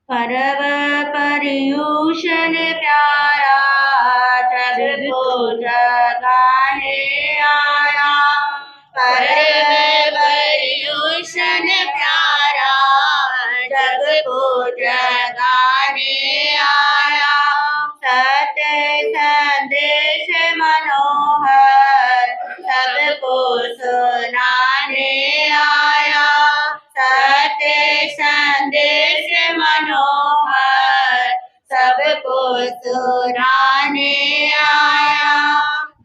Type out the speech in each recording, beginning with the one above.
परव पर्यूषण प्यारा जग को जगाने आया। परव पर्यूषण प्यारा जग को जगाने आया। सत्य संदेश मनोहर सबको सुनाने आया। सत्य संदेश मनोहर सबको सुनाने आया।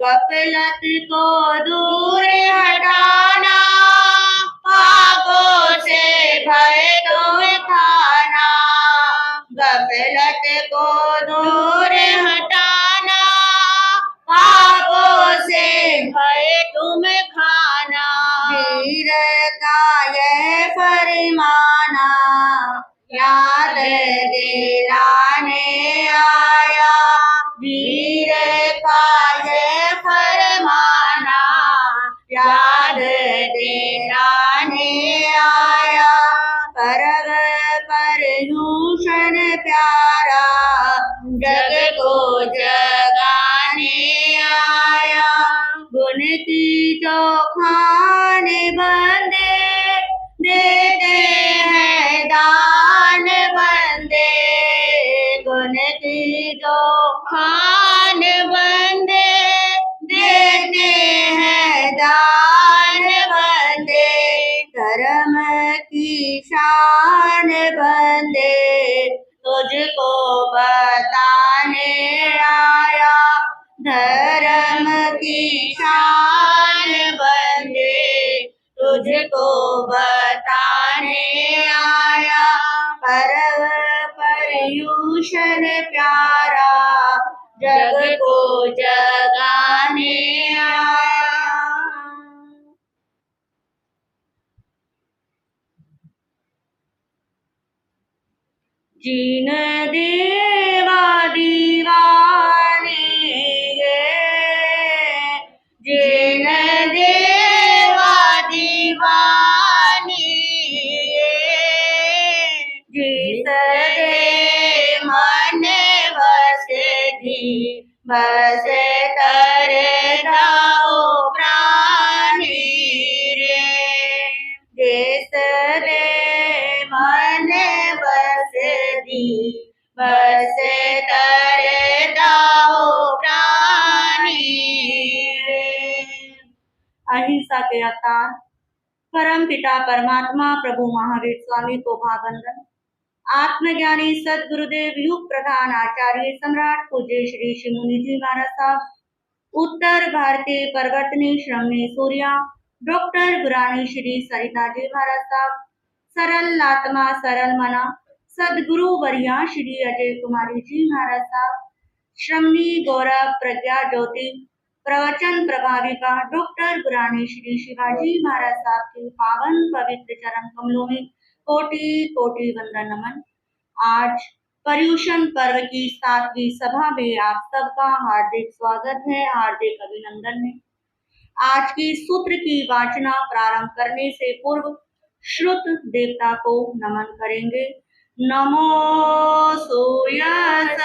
गफलत को दूर हटाना, पापों से भय दूर खाना। गफलत को दूर हटाना, पापों से भय तुम खाना। वीर का यह फरमाना याद दिलाने आया। वीर का यह फरमाना याद दिलाने आया। परव पर्यूषण प्यारा जग को जगाने आया। गुण की जो खाने बंदे देते हैं दान बंदे। गुण की जो खान बंदे देते हैं दान बंदे। धर्म की शान बंदे तुझको बताने आया। धर्म की शान बंदे तुझको बताने आया। परव पर्यूषण प्यारा जग को जगाने आया। जीन देवा दीवाने जीन देवा दीवानी जीत दे मन बस दी बस कर जाओ प्राणी रे। जिस दे मन बस दी बस कर जाओ प्राणी रे। अहिंसा के अवतार परम पिता परमात्मा प्रभु महावीर स्वामी को भावंदन। आत्मज्ञानी सदगुरुदेव युग प्रधान आचार्य सम्राट पूज्य श्री शिमुनि जी महाराज साहब, उत्तर भारतीय परिवर्तनी श्रमणी सूर्या डॉक्टर गुरानी श्री सरिता जी महाराज साहब, सरल आत्मा सरल मना सदगुरु वरिया श्री अजय कुमारी जी महाराज साहब, श्रमणी गौरव प्रज्ञा ज्योति प्रवचन प्रभाविका डॉक्टर गुरानी श्री शिवाजी महाराज साहब के पावन पवित्र चरण कमलों में कोटि कोटि वंदन नमन। आज पर्यूषण पर्व की 7वीं सभा में आप सबका हार्दिक स्वागत है, हार्दिक अभिनंदन है। आज की सूत्र की वाचना प्रारंभ करने से पूर्व श्रुत देवता को नमन करेंगे। नमो सूयस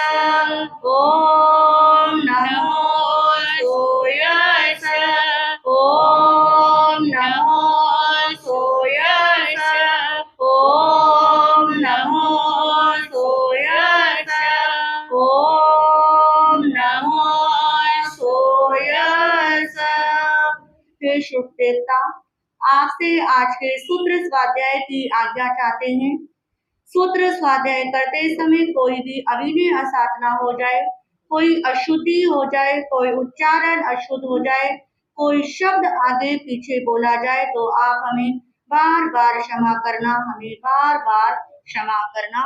ओम नमो सूयस ओम नमो सूयस ओम नमो सूयस ओम नमो सूयस। हे श्रुत देवता, आपसे आज के सूत्र स्वाध्याय की आज्ञा चाहते हैं। सूत्र स्वाध्याय करते समय कोई भी अभिनय असाधना हो जाए, कोई अशुद्धि हो जाए, कोई उच्चारण अशुद्ध हो जाए, कोई शब्द आगे पीछे बोला जाए तो आप हमें बार बार क्षमा करना, हमें बार बार क्षमा करना।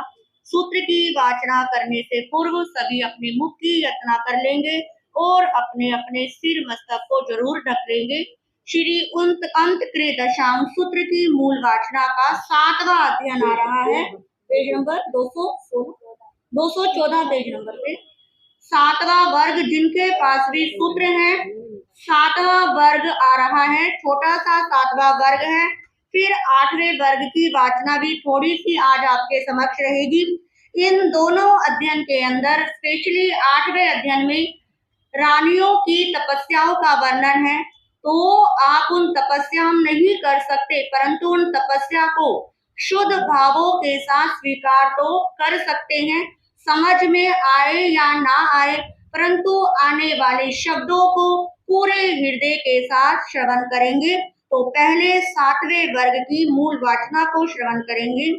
सूत्र की वाचना करने से पूर्व सभी अपने मुख की यातना कर लेंगे और अपने अपने सिर मस्तक को जरूर ढक लेंगे। श्री अंत कृत दशांग सूत्र की मूल वाचना का 7वां अध्ययन आ रहा है, पेज नंबर 214 पेज नंबर पे। 7वां वर्ग जिनके पास भी सूत्र है, 7वां वर्ग आ रहा है, छोटा सा 7वां वर्ग है। फिर 8वें वर्ग की वाचना भी थोड़ी सी आज आपके समक्ष रहेगी। इन दोनों अध्ययन के अंदर स्पेशली 8वें अध्ययन में रानियों की तपस्याओं का वर्णन है। तो आप उन तपस्या हम नहीं कर सकते, परंतु उन तपस्या को शुद्ध भावों के साथ स्वीकार तो कर सकते हैं। समझ में आए या ना आए, परंतु आने वाले शब्दों को पूरे हृदय के साथ श्रवण करेंगे। तो पहले 7वें वर्ग की मूल वाचना को श्रवण करेंगे।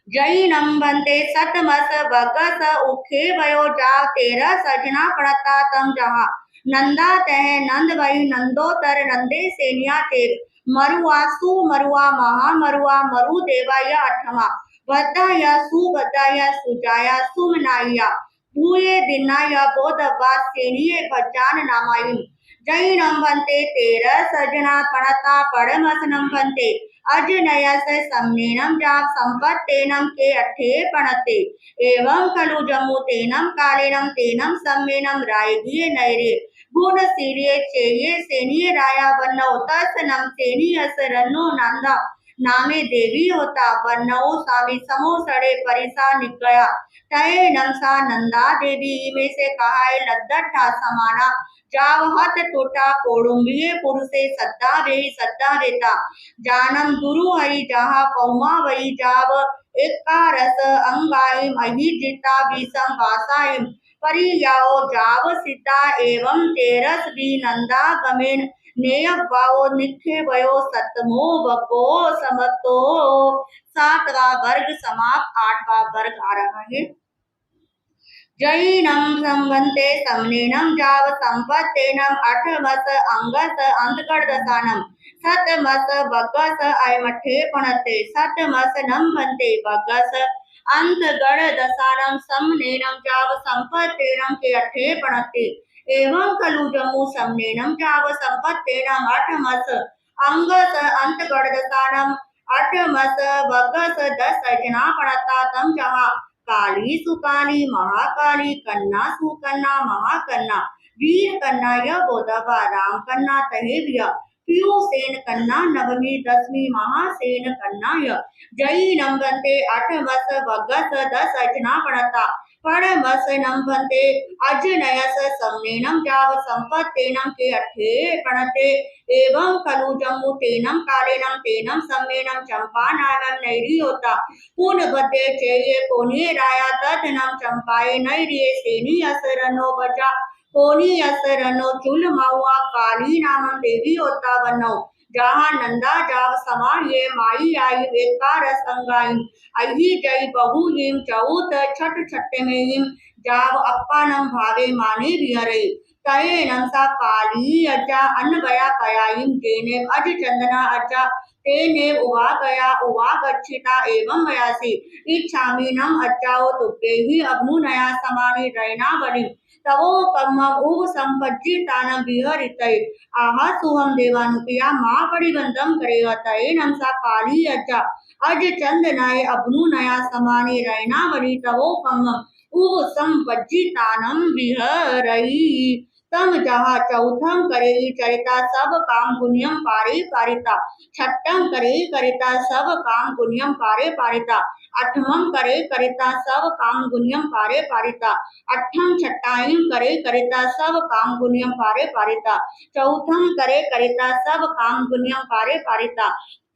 जैनम बंते सतमस बगस उखे भयो जाव 13 सजना पड़ता तम जहा नंदा तह नंद वही नंदोतर नंदे सेनिया तेग मरुआ सु मरुआ महा मरुआ मरु देवा या 8वां बद्दा या सुबद्दा या सुजाया सुमनाइया भूये दिना या बोधवा सेनिये भजान नामायुम जैनम बंते 13 सजना पड़ता पड़मसनम बंते अजनयस सम्नेनम जाप संपत्तेनम के अठे पणते एवं खलु जमु तेनम कालेनम तेनम सम्मेनम रायगिये नैरे गुण सीरिये चेये सेनिये राया वन्नो तसनम सेनियस रन्नो नंदा नामे देवी होता वन्नो सावी समो सड़े परिसा निकया तय नमसा नंदा देवी में से कहा लद्दठा समाना जाव हत टोटा कोडुम्बिये पुरुषे सद्दा वेही सद्दा वेता जानम गुरु हरि जहा पौमा वही जाव एका रस अंगाइम अहि जिता बीसम वासाइम परियाओ जाव सीता एवं तेरस भी नंदा गमेन नेय वाओ निखे वयो सतमो बको समतो 7वां वर्ग समाप्त। 8वां वर्ग आ रहा है। जैनम संबंते समनेनम जाव संपत्तेनम 8मस अंगस अंतकड़ दसानम सतमस बगस अयमठे पणते सतमस नम बनते बगस अंतगढ़ दसानम समनेनम जाव संपत्तेनम के अठे पणते एवं खलु जमु समनेनम जाव संपत्तेनम 8मस अंगस अंतगढ़ दसानम 8मस बगस 10 अजना पणता तम जहा काली सुकाली महाकाली कन्ना सुकन्ना महाकन्ना वीर कन्ना य बोधवा राम कन्ना तहेव्य पीयू सेन कन्ना नवमी 10वीं महासेन कन्ना य जई नंबंते 8मस वगस 10 अजना पड़ता पड़मस नंबंते अजनयस सम्नेनम जाव संपत्तेनम के अठे पणते एवं खलु जम्मू तेनम कालेनम तेनम सम्मेनम चंपा नानम नैरी होता पुन बदे चेये कोनी राया तदनम चंपाए नैरिये सेनी असरनो बजा कोनी असरनो चुल महुआ काली नामम देवी होता वनो जहाँ नंदा जाव समान ये माई आई एकार संगाई अहि जय बहु हिम चौत छठ छट्टे में हिम जाव अप्पानम भावे माने विहरे तये नंसा काली अजा अन्वया कयाइम जेने अज चंदना अजा तेने उवा गया उवा गच्छिता एवं वयासी इच्छामि नम अज्जाओ तुप्पे ही अग्नु नया समानी रैना बनी तवो कम्मम उव संपज्जितानम विहरितै आहा सुहम देवानुपिया माँ बड़ी बंदम करेगा तये नमसा काली अज्जा अज चंदनाय अग्नु नया समानी रैना बनी तवो कम्मम उव संपज्जितानम विहरई तम जहाँ चौथम करे चरिता सब काम पुण्यम पारे पारिता छठम करे करिता सब काम पुण्यम पारे पारिता 8मं करे करिता सब काम पुण्यम पारे पारिता 8ठम छठाईम करे करिता सब काम पुण्यम पारे पारिता 4थम करे करिता सब काम पुण्यम पारे पारिता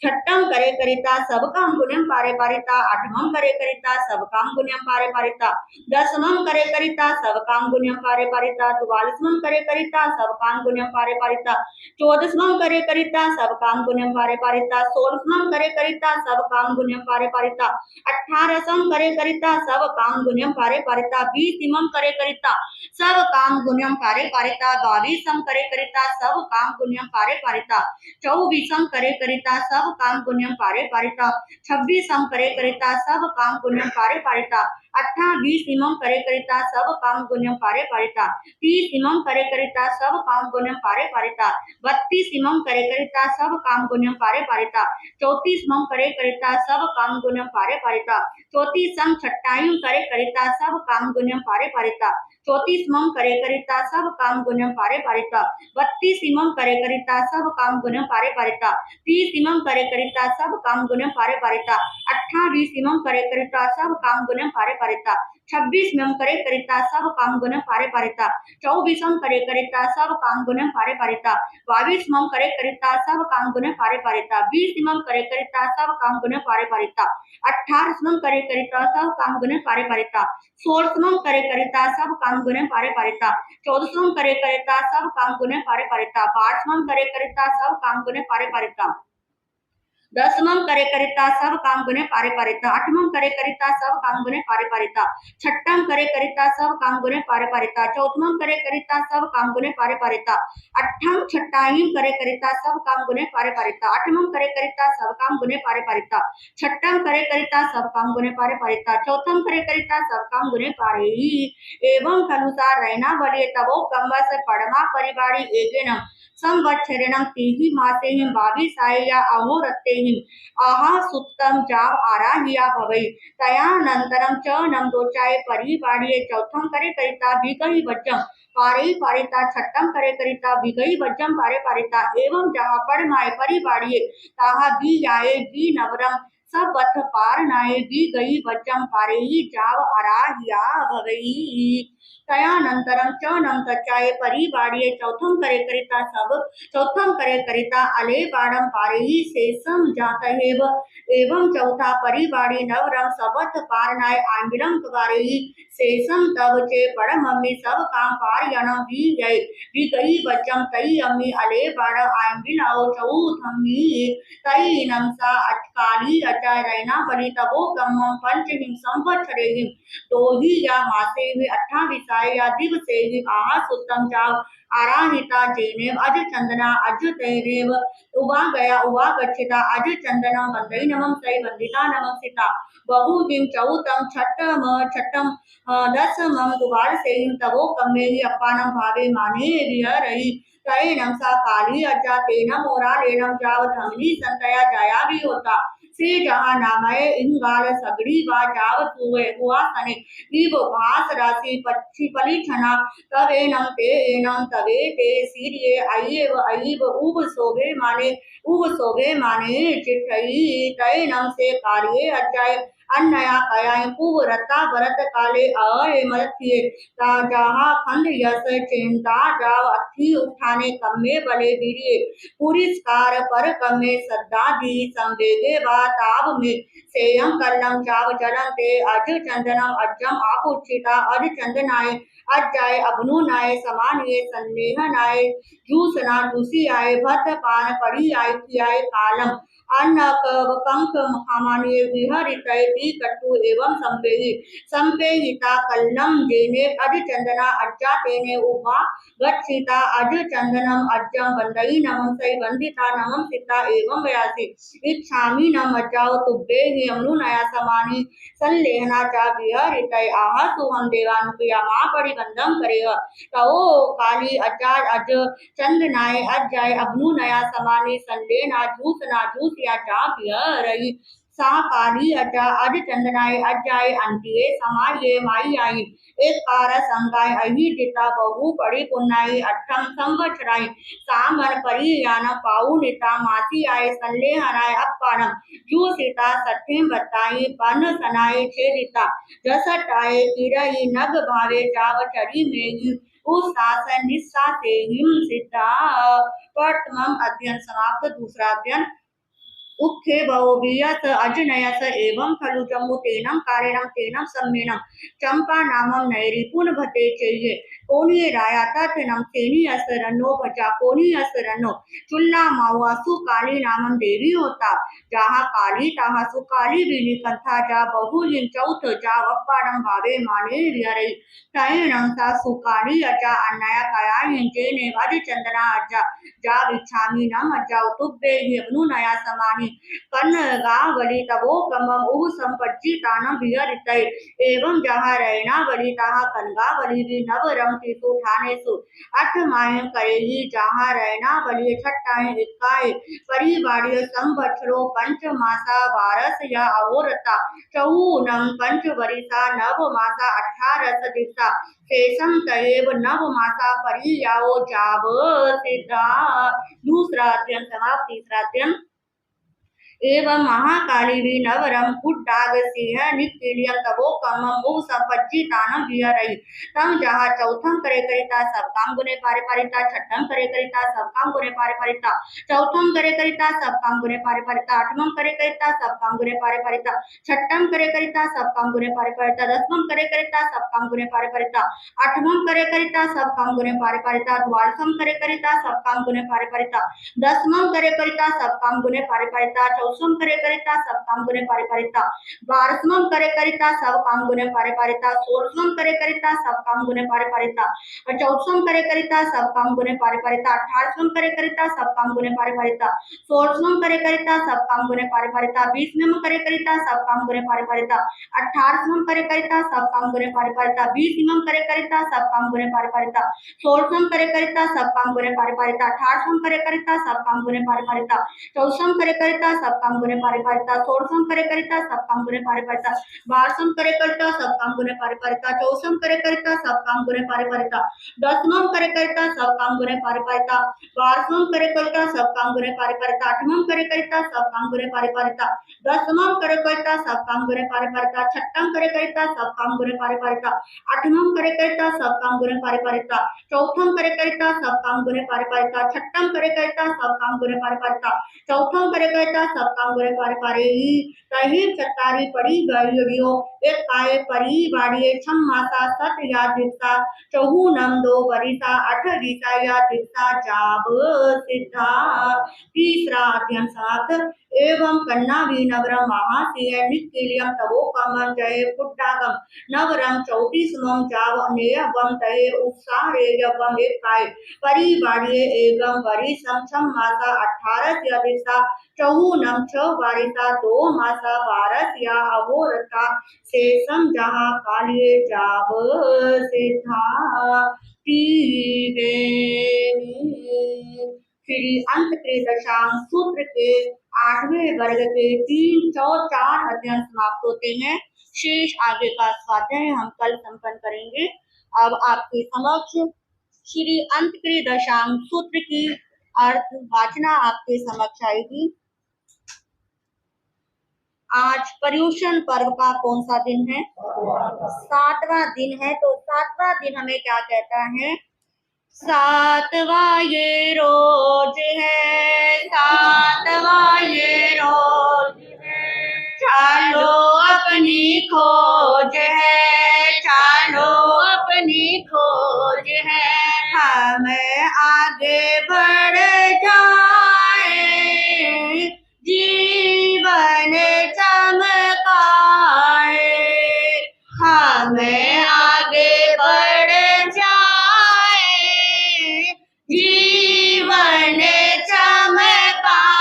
6ठम करे करिता सब काम पुण्यम पारे पारिता 8मं करे करिता सब काम पुण्यम पारे पारिता 10मं करे करिता सब काम पुण्यम पारे पारिता 44मं करे करिता सब काम पुण्यम पारे पारिता 14मं करे करिता सब काम पुण्यम पारे पारिता 16मं करे करिता सब काम पुण्यम पारे पारिता 18मं करे करिता सब काम पुण्यम पारे पारिता 20मं करे करिता सब काम पुण्यम पारे पारिता 22मं करे करिता सब काम पुण्यम पारे पारिता 24मं करे करिता सब काम पुण्यम पारे पारिता 26मं करे करिता सब काम पुण्यम पारे पारिता 28 इमं करे करिता सब काम गुण्यम पारे पारिता 30 इमं करे करिता सब काम गुण्यम पारे पारिता 32 इमं करे करिता सब काम गुण्यम पारे पारिता 34 मं करे करिता सब काम गुण्यम पारे पारिता 34 सम छट्टाई करे करिता सब काम गुण्यम पारे पारिता 34 मं करे करिता सब काम गुण्यम पारे पारिता 32 इमं करे करिता सब काम गुण्यम पारे पारिता 30 इमं करे करिता सब काम गुण्यम पारे पारिता 28 इमं करे करिता सब काम गुण्यम पारे पारिता 26 मं करे करिता सब काम गुण्यम पारे पारिता 24 मं करे करिता सब काम गुण्यम पारे पारिता 22 मं करे करिता सब काम गुण्यम पारे पारिता 20 मं करे करिता सब काम गुण्यम पारे पारिता 18 मं करे करिता सब काम गुण्यम पारे पारिता 16 मं करे करिता सब काम गुण्यम पारे पारिता 14 मं करे करिता सब काम गुण्यम पारे पारिता 12 मं करे करिता सब काम गुण्यम पारे पारिता 10मं करे करिता सब काम गुणे पारे पारिता 8मं करे करिता सब काम गुणे पारे पारिता 6ठं करे करिता सब काम गुणे पारे पारिता 4थमं करे करिता सब काम गुणे पारे पारिता 8ठं छट्टाईं करे करिता सब काम गुणे पारे पारिता 8मं करे करिता सब काम गुणे पारे पारिता 6ठं करे करिता सब काम गुणे पारे पारिता 4थं करे करिता सब काम गुणे पारे एवं अनुसार रहना बलिए तबो कम्बस पड़मा परिवारी एकेनम संवत्सरेणं तीहि मासेहिं 22 आय्या अहोरत्तेहिं आहा सुत्तम जाव आराहिया भवै तयानंतरं च नमदोचाय परिवाड़िये चौथम करे करिता भीगहि वज्रम पारे पारिता 6ठं करे करिता भीगहि वज्रम पारे पारिता एवं जहाँ पड़ माय परिवाड़िये ताहा भी आये भी नवरम सब बथ पार नाये भी गई वज्रम पारे ही जाव आराहिया भवई तयानंतरं च नम तच्चाये परिवाड़िये चौथम करे करिता सब चौथम करे करिता अले बाणम पारे ही शेषम जातहेव एवं चौथा परिवाड़ी नवरम सबथ पारनाय आंगिलम पारे ही शेषम तब चे पड़ मम्मी सब काम पार यण भी गए भी गई बच्चम तई अम्मी अले बाण आंगिल आओ चौथम्मी तई नमसा अटकाली अचा रैना बलि तबो कम्मम पंचहिम संवत्सरेहिम तो ही या मासे हुए 28 या दिवसे ही आहा सुतम जाव आराहिता जेनेव अज चंदना अज तेनेव उवा गया उवा गच्छिता अज चंदना वंदई नमम सई वंदिता नमम सीता बहुदिन चौतम छठम 10मं दुबार से तवो कम्मे ही अपानम भावे माने रही तय नमसा काली अजा तेनम ओरा लेनम जाव धमनी संतया जाया भी होता से जहाँ नामय इंगाल सगड़ी वा जाव तुवे हुआ सने इव भास राशि पक्षी पली छना तब एनम तवे ते सीरिये अय्यव उब शोभे माने चिठई तय नम से कार्ये अजाय अन्नया कयाय पूव रता भरत काले आय मथिये जहाँ खंड यस चिंता जाव अथी उठाने कम्मे बले वीरिये पुरिस्कार पर कम्मे सद्दा दी संवेगे वा ताव में सेयम कल्लम जाव जलम ते अज चंदनम अज्जम आपुच्छिता अज चंदनाय अज्जाय अबनु नाय समानिये संदेह नाय जूसना जूसी आय भत पान पड़ी आय कियाय कालम अन्न कंक महामानिये विहरितय दी कट्टु एवं संपेहिता कल्लम जेने अज चंदना अज्जा तेने उभा गच्छिता अज चंदनम अज्जम वंदई नमं सई वंदिता नमं सीता एवं व्यासी इच्छामि न मज्जाओ तुब्बे ही अमनु नया समानी संलेहना चा विहरितय आहा सुहम देवानुप्रिया मां पड़ी वंदम करेगा तओ काली अज्जा अज चंदनाय अज्जाय अबनु नया समानी संलेना जूसना जूसिया चा विहरई सा काली अजा अज चंदनाय अजाय अंतिये समाये माई आई एक कार संगाय अहि दिता बहु पड़ी पुन्नाई अठम संवत्सराय सामन परी यान पाऊ निता मासी आय सल्ले हराय अपानम जू सीता सत्यम बताई पन सनाय छेदिता जसट आय किरई नग भावे जाव चरी मेगी उस शासन निस्सा से हिम सिद्धा प्रथमम अध्ययन समाप्त दूसरा अध्ययन उखे बहुवियत अजनयस एवं खलु जम्मु तेनम कारेणम तेनम सम्मेनम चंपा नामम नैरी पुन भते चाहिए कोनिये राया तथनम तेनी असरनो भजा कोनी असरनो चुल्ला मावा सुकाली नामम देवी होता जहाँ काली तहाँ सुकाली बिली कंथा जा बहुलिन चौथ जा वप्पाडम भावे माने रियरई तयनम सा सुकाली अजा अन्नया काया हिंजे ने वज चंदना अजा जा विच्छामी नम अजा तुब्बे ही अबनु नया समानी कनगावली तवोकमं उह संपज्जितानं विहरितै एवं जहाँ रैनावली तहाँ कनगावली भी नव रंगीसु ठानेसु अठमाएं करेही जहाँ रैनावली छठाएं इक्काए परिवाड़ीय संवत्सरो पंचमासा वारस या अहोरता चौनम पंचवरिषा नव मासा 18 दिवसा शेषम तयेव नव मासा परियाओ जाव सिद्धा। दूसरा अध्ययन समाप्त। तीसरा अध्ययन एवं महाकाली नवरम कुड्डाग सिंह निक्किलियम तवोकमं मुह संपज्जितानं विहरहि तम जहाँ चौथम करे करिता सब काम गुने पारे पारिता छठम करे करिता सब काम गुने पारे पारिता चौथम करे करिता सब काम गुने पारे पारिता आठवम करे करिता सब काम गुने पारे पारिता छठम करे करिता सब काम गुने पारे पारिता दसवम करे करिता सब काम गुने पारे पारिता आठवम करे करिता सब काम गुने पारे पारिता द्वादशम करे करिता सब काम गुने पारे पारिता दसवम करे करिता सब काम गुने पारे पारिता चौसम करे करिता सब काम गुने पारे पारिता बारहवम करे करिता सब काम गुने पारे पारिता सोलहवम करे करिता सब काम गुने पारे पारिता चौदहवम करे करिता सब काम गुने पारे पारिता अठारहवम करे करिता सब काम गुने पारे पारिता सोलहवम करे करिता सब काम गुने पारे पारिता बीसवें करे करिता सब काम गुने पारे पारिता अठारहवम करे करिता सब काम गुने पारे पारिता बीसवें करे करिता सब काम गुने पारे पारिता सोलहवम करे करिता सब काम गुने पारे पारिता अठारहवम करे करिता सब काम गुने पारे पारिता चौदहवम करे करिता सब काम गुने पारे पारिता सोलहवम करे करिता सब काम गुने पारे पारिता बारहवम करे करिता सब काम गुने पारे पारिता चौदहवम करे करिता सब काम गुने पारे पारिता दसवम करे करिता सब काम गुने पारे पारिता बारहवम करे करिता सब काम गुने पारे पारिता आठवम करे करिता सब काम गुने पारे पारिता दसवम करे करिता सब काम गुने पारे पारिता छठम करे करिता सब काम गुने पारे पारिता आठवम करे करिता सब काम गुने पारे पारिता चौथम करे करिता सब काम गुने पारे पारिता छठम करे करिता सब काम गुने पारे पारिता चौथम करे करिता सब काम गुने पारे पारे ही कही चतारी पड़ी गड़ियो एक काय परी बाड़िए छम मासा सत या दिवसा चहु नम दो वरिसा अठ दिशा या दिवसा जाब सिद्धा। तीसरा अध्ययन समाप्त। एवं कन्ना भी नवरम महासिंह निक्किलियम तवोकमं जय कुड्डागम नवरम 34 जाव नेयवम तये उत्साहे यवम एक काय परिवाड़िए एवं वरिसम छम मासा 18 या दिवसा चौनम 6 वारिसा 2 मासा 12 या अहोरता शेषम जहाँ कालिए जाव सिद्धा। श्री अंत के दशांश सूत्र के 8वें वर्ग के 304 अध्ययन समाप्त होते हैं। शेष आगे का स्वाध्याय हम कल संपन्न करेंगे। अब आपके समक्ष श्री अंत के दशांश सूत्र की अर्थ वाचना आपके समक्ष आएगी। आज पर्युषण पर्व का कौन सा दिन है? 7वां दिन है। तो 7वां दिन हमें क्या कहता है? 7वां ये रोज है, 7वां ये रोज है, चलो अपनी खोज है, चलो अपनी खोज है, हम आगे बढ़ जाए, जीवन चमकाए, हम आगे बढ़ जाए, जीवन चमकाए।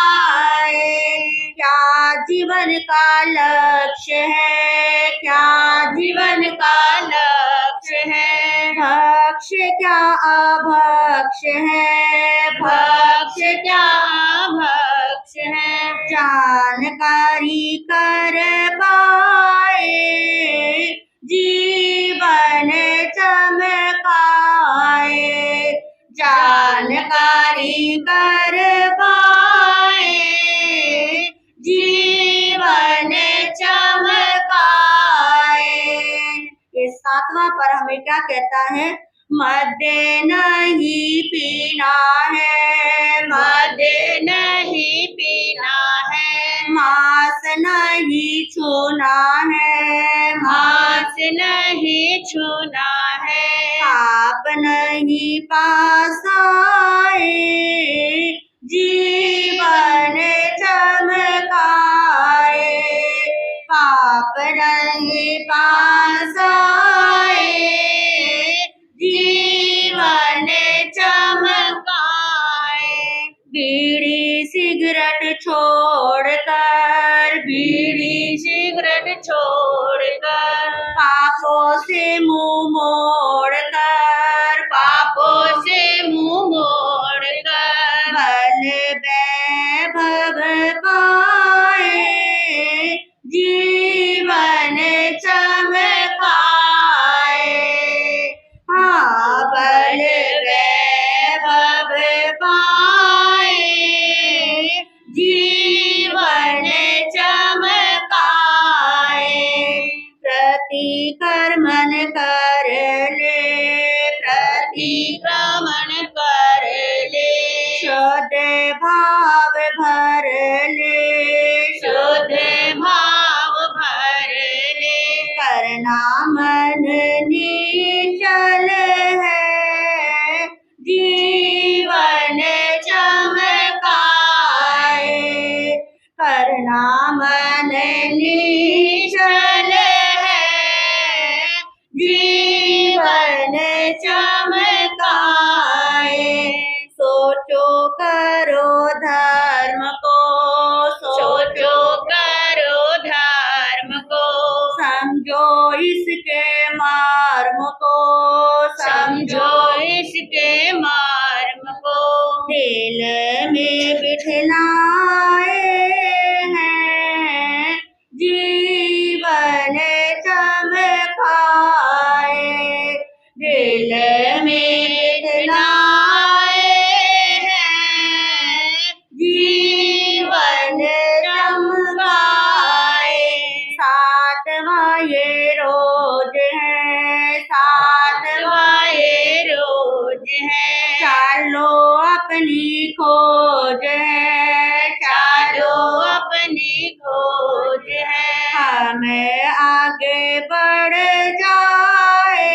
क्या जीवन का लक्ष्य है? क्या जीवन का लक्ष्य है? भक्ष्य क्या अभक्ष्य है? भक्ष्य क्या अभक्ष्य है? जानकारी कर पाए, जीवन चमकाए, जानकारी कर पाए, जीवन चमकाए। ये 7वां पर हमें क्या कहता है? मद्य नहीं पीना है, मद्य नहीं पीना है, मांस नहीं छूना है, मांस नहीं छूना है, पाप नहीं पास आए, जीवन चमकाए, पाप नहीं पास आए, जीवन चमकाए। बीड़ी सिगरेट छोड़ पापों से मुंह मोड़कर, पापों से मुंह मोड़कर, बल वैभव पाए, जीवन चमकाए। हाँ, बल वैभव पाए, जीवन चमकाए। प्रतिक्रमण कर ले, प्रतिक्रमण कर ले, शुद्ध भाव भर ले, शुद्ध भाव भर ले। करना मन निश्चल है, जीवन चमकाए। करना मन निश्चल है, जीवन चमकाए। सोचो करो धर्म को, सोचो करो धर्म को, समझो इसके मर्म को, समझो इसके मर्म को। दिल में बिठलाए हैं, जीवन चमकाए। दिल में बिठलाए हैं, जीवन चमकाए। सातवां ये रोज है, सातवां ये रोज है, चालो अपनी खोज है, चालो अपनी खोज है। हमें आगे बढ़ जाए,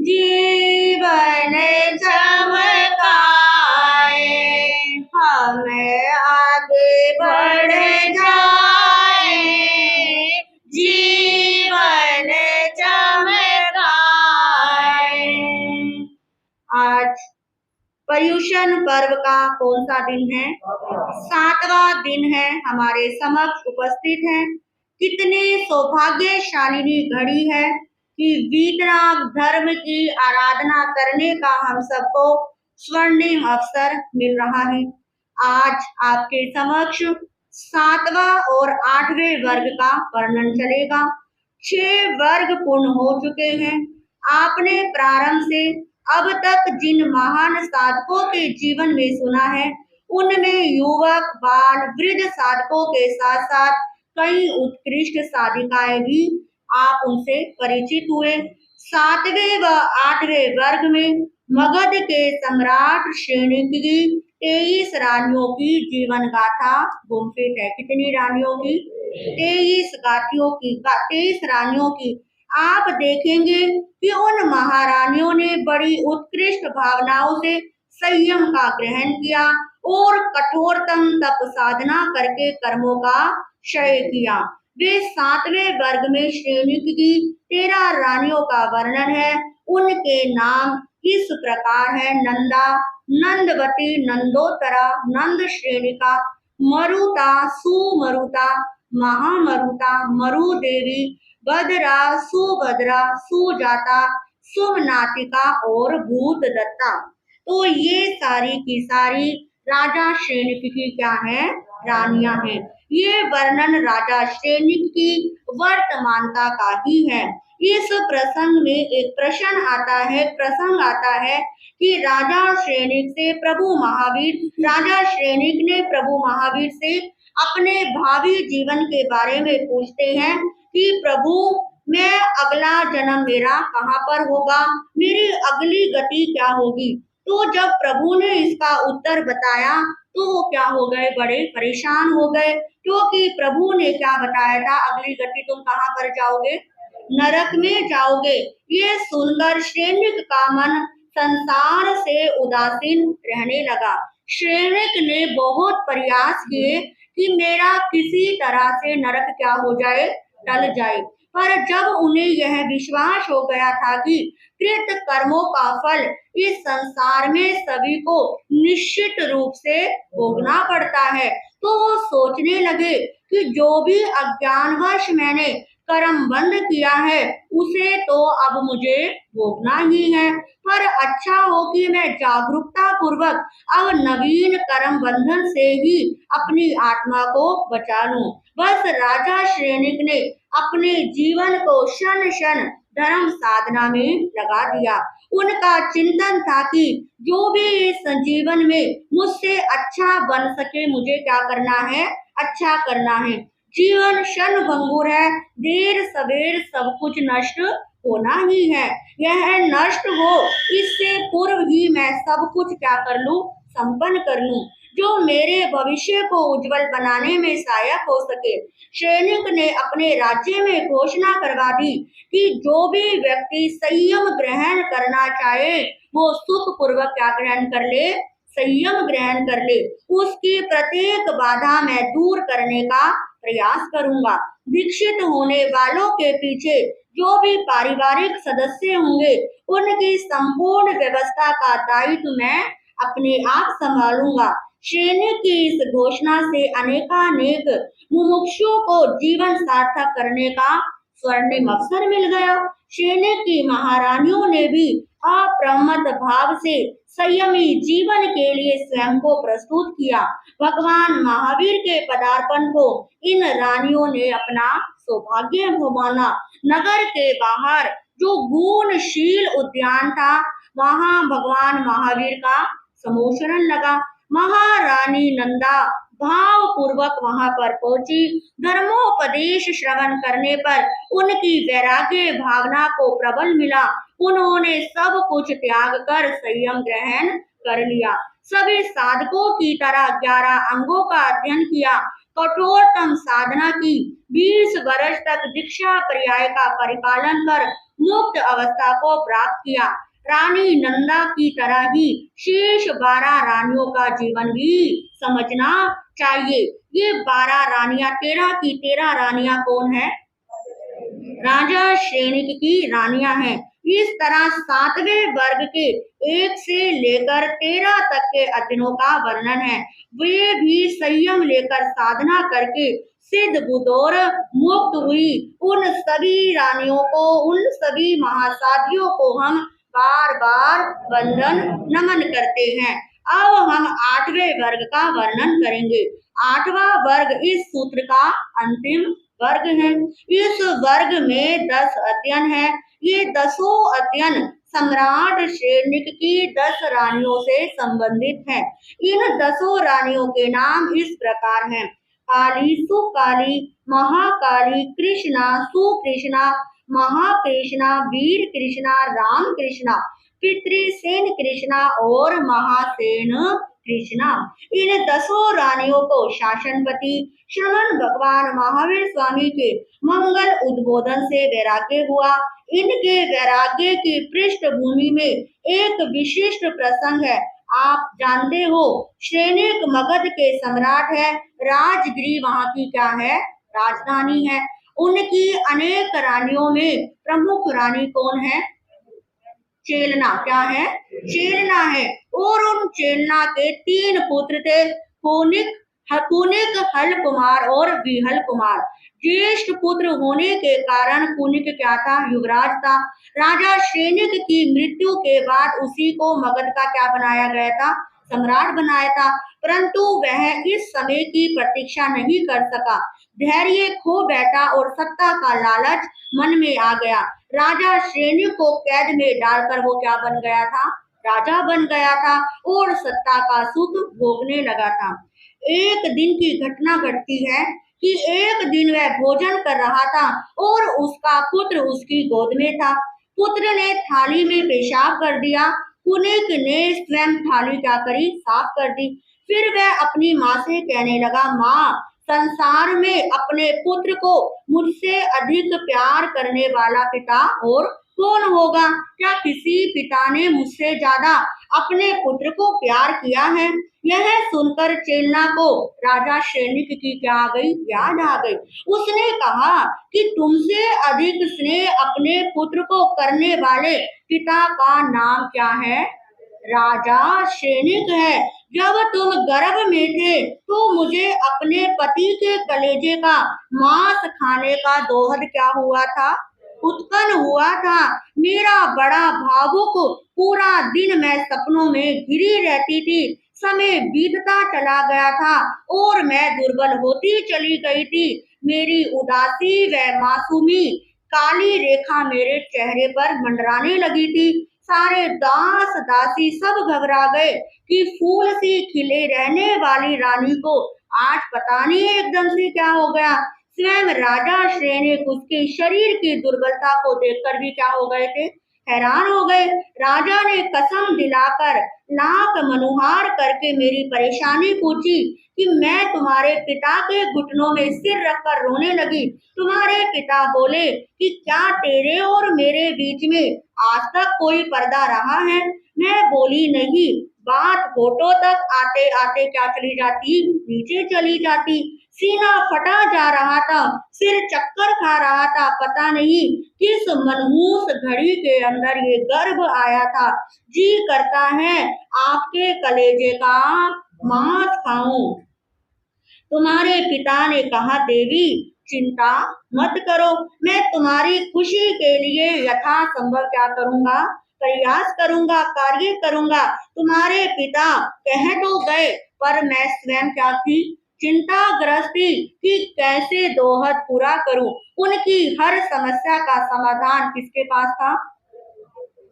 जीवन चमकाए। हमें आगे बढ़ जाए, जीवन चमकाए। आज पर्युषण पर्व का कौन सा दिन है? 7वां दिन है, हमारे समक्ष उपस्थित है। कितनी सौभाग्यशालिनी घड़ी है कि वीतराग धर्म की आराधना करने का हम सबको स्वर्णिम अवसर मिल रहा है। आज आपके समक्ष 7वां और 8वें वर्ग का वर्णन चलेगा। 6 वर्ग पूर्ण हो चुके हैं। आपने प्रारंभ से अब तक जिन महान साधकों के जीवन में सुना है, उनमें युवक, बाल, वृद्ध साधकों के साथ साथ कई उत्कृष्ट साधिकाएं भी आप उनसे परिचित हुए। 7वें व 8वें वर्ग में मगध के सम्राट श्रेणिक की 23 रानियों की जीवन गाथा गुम्फित है। कितनी रानियों की? 23 रानियों की। आप देखेंगे कि उन महारानियों ने बड़ी उत्कृष्ट भावनाओं से संयम का ग्रहण किया और कठोरतम तप साधना करके कर्मों का क्षय किया। वे 7वें वर्ग में श्रेणी की 13 रानियों का वर्णन है। उनके नाम इस प्रकार है: नंदा, नंदवती, नंदोतरा, नंद श्रेणिका, मरुता, सुमरुता, महामरुता, मरुदेवी, भद्रा, सुभद्रा, सुजाता, सुमनातिका और भूतदत्ता। तो ये सारी की सारी राजा श्रेणिक की क्या है? रानियां हैं। ये वर्णन राजा श्रेणिक की वर्तमानता का ही है। इस प्रसंग में एक प्रश्न आता है कि राजा श्रेणिक ने प्रभु महावीर से अपने भावी जीवन के बारे में पूछते हैं कि प्रभु, मैं अगला जन्म मेरा कहाँ पर होगा, मेरी अगली गति क्या होगी। तो जब प्रभु ने इसका उत्तर बताया तो वो क्या हो गए? बड़े परेशान हो गए, क्योंकि प्रभु ने क्या बताया था? अगली गति तुम कहाँ पर जाओगे? नरक में जाओगे। ये सुनकर श्रेणिक का मन संसार से उदासीन रहने लगा। श्रेणिक ने बहुत प्रयास किए कि मेरा किसी तरह से नरक क्या हो जाए? टल जाए। पर जब उन्हें यह विश्वास हो गया था कि कृत कर्मों का फल इस संसार में सभी को निश्चित रूप से भोगना पड़ता है, तो वो सोचने लगे कि जो भी अज्ञानवश मैंने कर्म बंद किया है उसे तो अब मुझे भोगना ही है। पर अच्छा हो कि मैं जागरूकता पूर्वक अब नवीन कर्म बंधन से ही अपनी आत्मा को बचा लूं। बस राजा श्रेणिक ने अपने जीवन को क्षण क्षण धर्म साधना में लगा दिया। उनका चिंतन था कि जो भी इस जीवन में मुझसे अच्छा बन सके मुझे क्या करना है, अच्छा करना है। जीवन क्षण भंगुर है, देर सवेर सब कुछ नष्ट होना ही है। यह नष्ट हो इससे पूर्व ही मैं सब कुछ क्या कर लूं, संपन्न कर लूं, जो मेरे भविष्य को उज्जवल बनाने में सहायक हो सके। सैनिक ने अपने राज्य में घोषणा करवा दी कि जो भी व्यक्ति संयम ग्रहण करना चाहे वो सुख पूर्वक क्या ग्रहण कर ले, संयम ग्रहण कर ले। उसकी प्रत्येक बाधा मैं दूर करने का प्रयास करूंगा। दीक्षित होने वालों के पीछे जो भी पारिवारिक सदस्य होंगे उनकी संपूर्ण व्यवस्था का दायित्व मैं अपने आप संभालूंगा। सैनिक की इस घोषणा से अनेकानेक मुमुक्षुओं को जीवन सार्थक करने का स्वर्णिम अवसर मिल गया। सैनिक की महारानियों ने भी अप्रमत्त भाव से संयमी जीवन के लिए स्वयं को प्रस्तुत किया। भगवान महावीर के पदार्पण को इन रानियों ने अपना सौभाग्य माना। नगर के बाहर जो गुणशील उद्यान था वहां भगवान महावीर का समोशरण लगा। महारानी नंदा भाव पूर्वक वहां पर पहुंची। धर्मोपदेश श्रवण करने पर उनकी वैराग्य भावना को प्रबल मिला। उन्होंने सब कुछ त्याग कर संयम ग्रहण कर लिया। सभी साधकों की तरह 11 अंगों का अध्ययन किया, कठोरतम साधना की, 20 वर्ष तक दीक्षा पर्याय का परिपालन कर मुक्त अवस्था को प्राप्त किया। रानी नंदा की तरह ही शेष 12 रानियों का जीवन भी समझना चाहिए। ये 12 रानियां, 13 की 13 रानियां कौन है? राजा श्रेणिक की रानियां हैं। इस तरह 7वें वर्ग के 1 से लेकर 13 तक के अध्ययनों का वर्णन है। वे भी संयम लेकर साधना करके सिद्ध बुद्ध और मुक्त हुई। उन सभी रानियों को, उन सभी महासाधियों को हम बार बार वंदन नमन करते हैं। अब हम 8वें वर्ग का वर्णन करेंगे। 8वां वर्ग इस सूत्र का अंतिम वर्ग है। इस वर्ग में 10 अध्ययन है। ये 10 अध्ययन सम्राट श्रेणिक की 10 रानियों से संबंधित है। इन 10 रानियों के नाम इस प्रकार हैं: काली, सुकाली, महाकाली, कृष्णा, सुकृष्णा, महाकृष्णा, वीर कृष्णा, राम कृष्णा, पितृसेन कृष्णा और महासेन कृष्णा। इन 10 रानियों को शासनपति श्रमण भगवान महावीर स्वामी के मंगल उद्बोधन से वैराग्य हुआ। इनके वैराग्य की पृष्ठभूमि में एक विशिष्ट प्रसंग है। आप जानते हो सैनिक मगध के सम्राट है। राजगिरी वहाँ की क्या है? राजधानी है। उनकी अनेक रानियों में प्रमुख रानी कौन है? चेलना। क्या है? चेलना है। और उन चेलना के 3 पुत्र थे, कुनिक, कुनिक, हल कुमार और विहल कुमार। ज्येष्ठ पुत्र होने के कारण कुनिक क्या था? युवराज था। राजा सैनिक की मृत्यु के बाद उसी को मगध का क्या बनाया गया था? सम्राट बनाया था। परंतु वह इस समय की प्रतीक्षा नहीं कर सका। धैर्य खो बैठा और सत्ता का लालच मन में आ गया। राजा सैनिक को कैद में डालकर वो क्या बन गया था? राजा बन गया था और सत्ता का सुख भोगने लगा था। एक दिन की घटना घटती है कि एक दिन वह भोजन कर रहा था और उसका पुत्र उसकी गोद में था। पुत्र ने थाली में पेशाब कर दिया। कुनिक ने स्वयं थाली क्या करी? साफ कर दी। फिर वह अपनी माँ से कहने लगा, माँ, संसार में अपने पुत्र को मुझसे अधिक प्यार करने वाला पिता और कौन होगा? क्या किसी पिता ने मुझसे ज्यादा अपने पुत्र को प्यार किया है? यह सुनकर चेलना को राजा सैनिक की क्या आ गई? याद आ गई। उसने कहा कि तुमसे अधिक स्नेह अपने पुत्र को करने वाले पिता का नाम क्या है? राजा सैनिक है। जब तुम गर्भ में थे तो मुझे अपने पति के कलेजे का मांस खाने का दोहद क्या हुआ था, उत्पन्न हुआ था। मेरा बड़ा भावुक पूरा दिन मैं सपनों में घिरी रहती थी। समय बीतता चला गया था और मैं दुर्बल होती चली गई थी। मेरी उदासी व मासूमी काली रेखा मेरे चेहरे पर मंडराने लगी थी। सारे दास दासी सब घबरा गए कि फूल सी खिले रहने वाली रानी को आज पता नहीं एकदम से क्या हो गया। स्वयं राजा श्रेनिक उसके शरीर की दुर्बलता को देखकर भी क्या हो गए थे, हैरान हो गए। राजा ने कसम दिलाकर लाख मनुहार करके मेरी परेशानी पूछी कि मैं तुम्हारे पिता के घुटनों में सिर रखकर रोने लगी। तुम्हारे पिता बोले कि क्या तेरे और मेरे बीच में आज तक कोई पर्दा रहा है? मैं बोली नहीं। बात होठों तक आते आते क्या चली जाती, नीचे चली जाती। सीना फटा जा रहा था, सिर चक्कर खा रहा था। पता नहीं किस मनहूस घड़ी के अंदर ये गर्भ आया था। जी करता है आपके कलेजे का मांस खाऊं। तुम्हारे पिता ने कहा, देवी चिंता मत करो, मैं तुम्हारी खुशी के लिए यथासंभव क्या करूंगा, प्रयास करूंगा, कार्य करूंगा। तुम्हारे पिता कह तो गए पर मैं स्वयं क्या थी, चिंताग्रस्त थी कि कैसे दोहद पूरा करूं। उनकी हर समस्या का समाधान किसके पास था?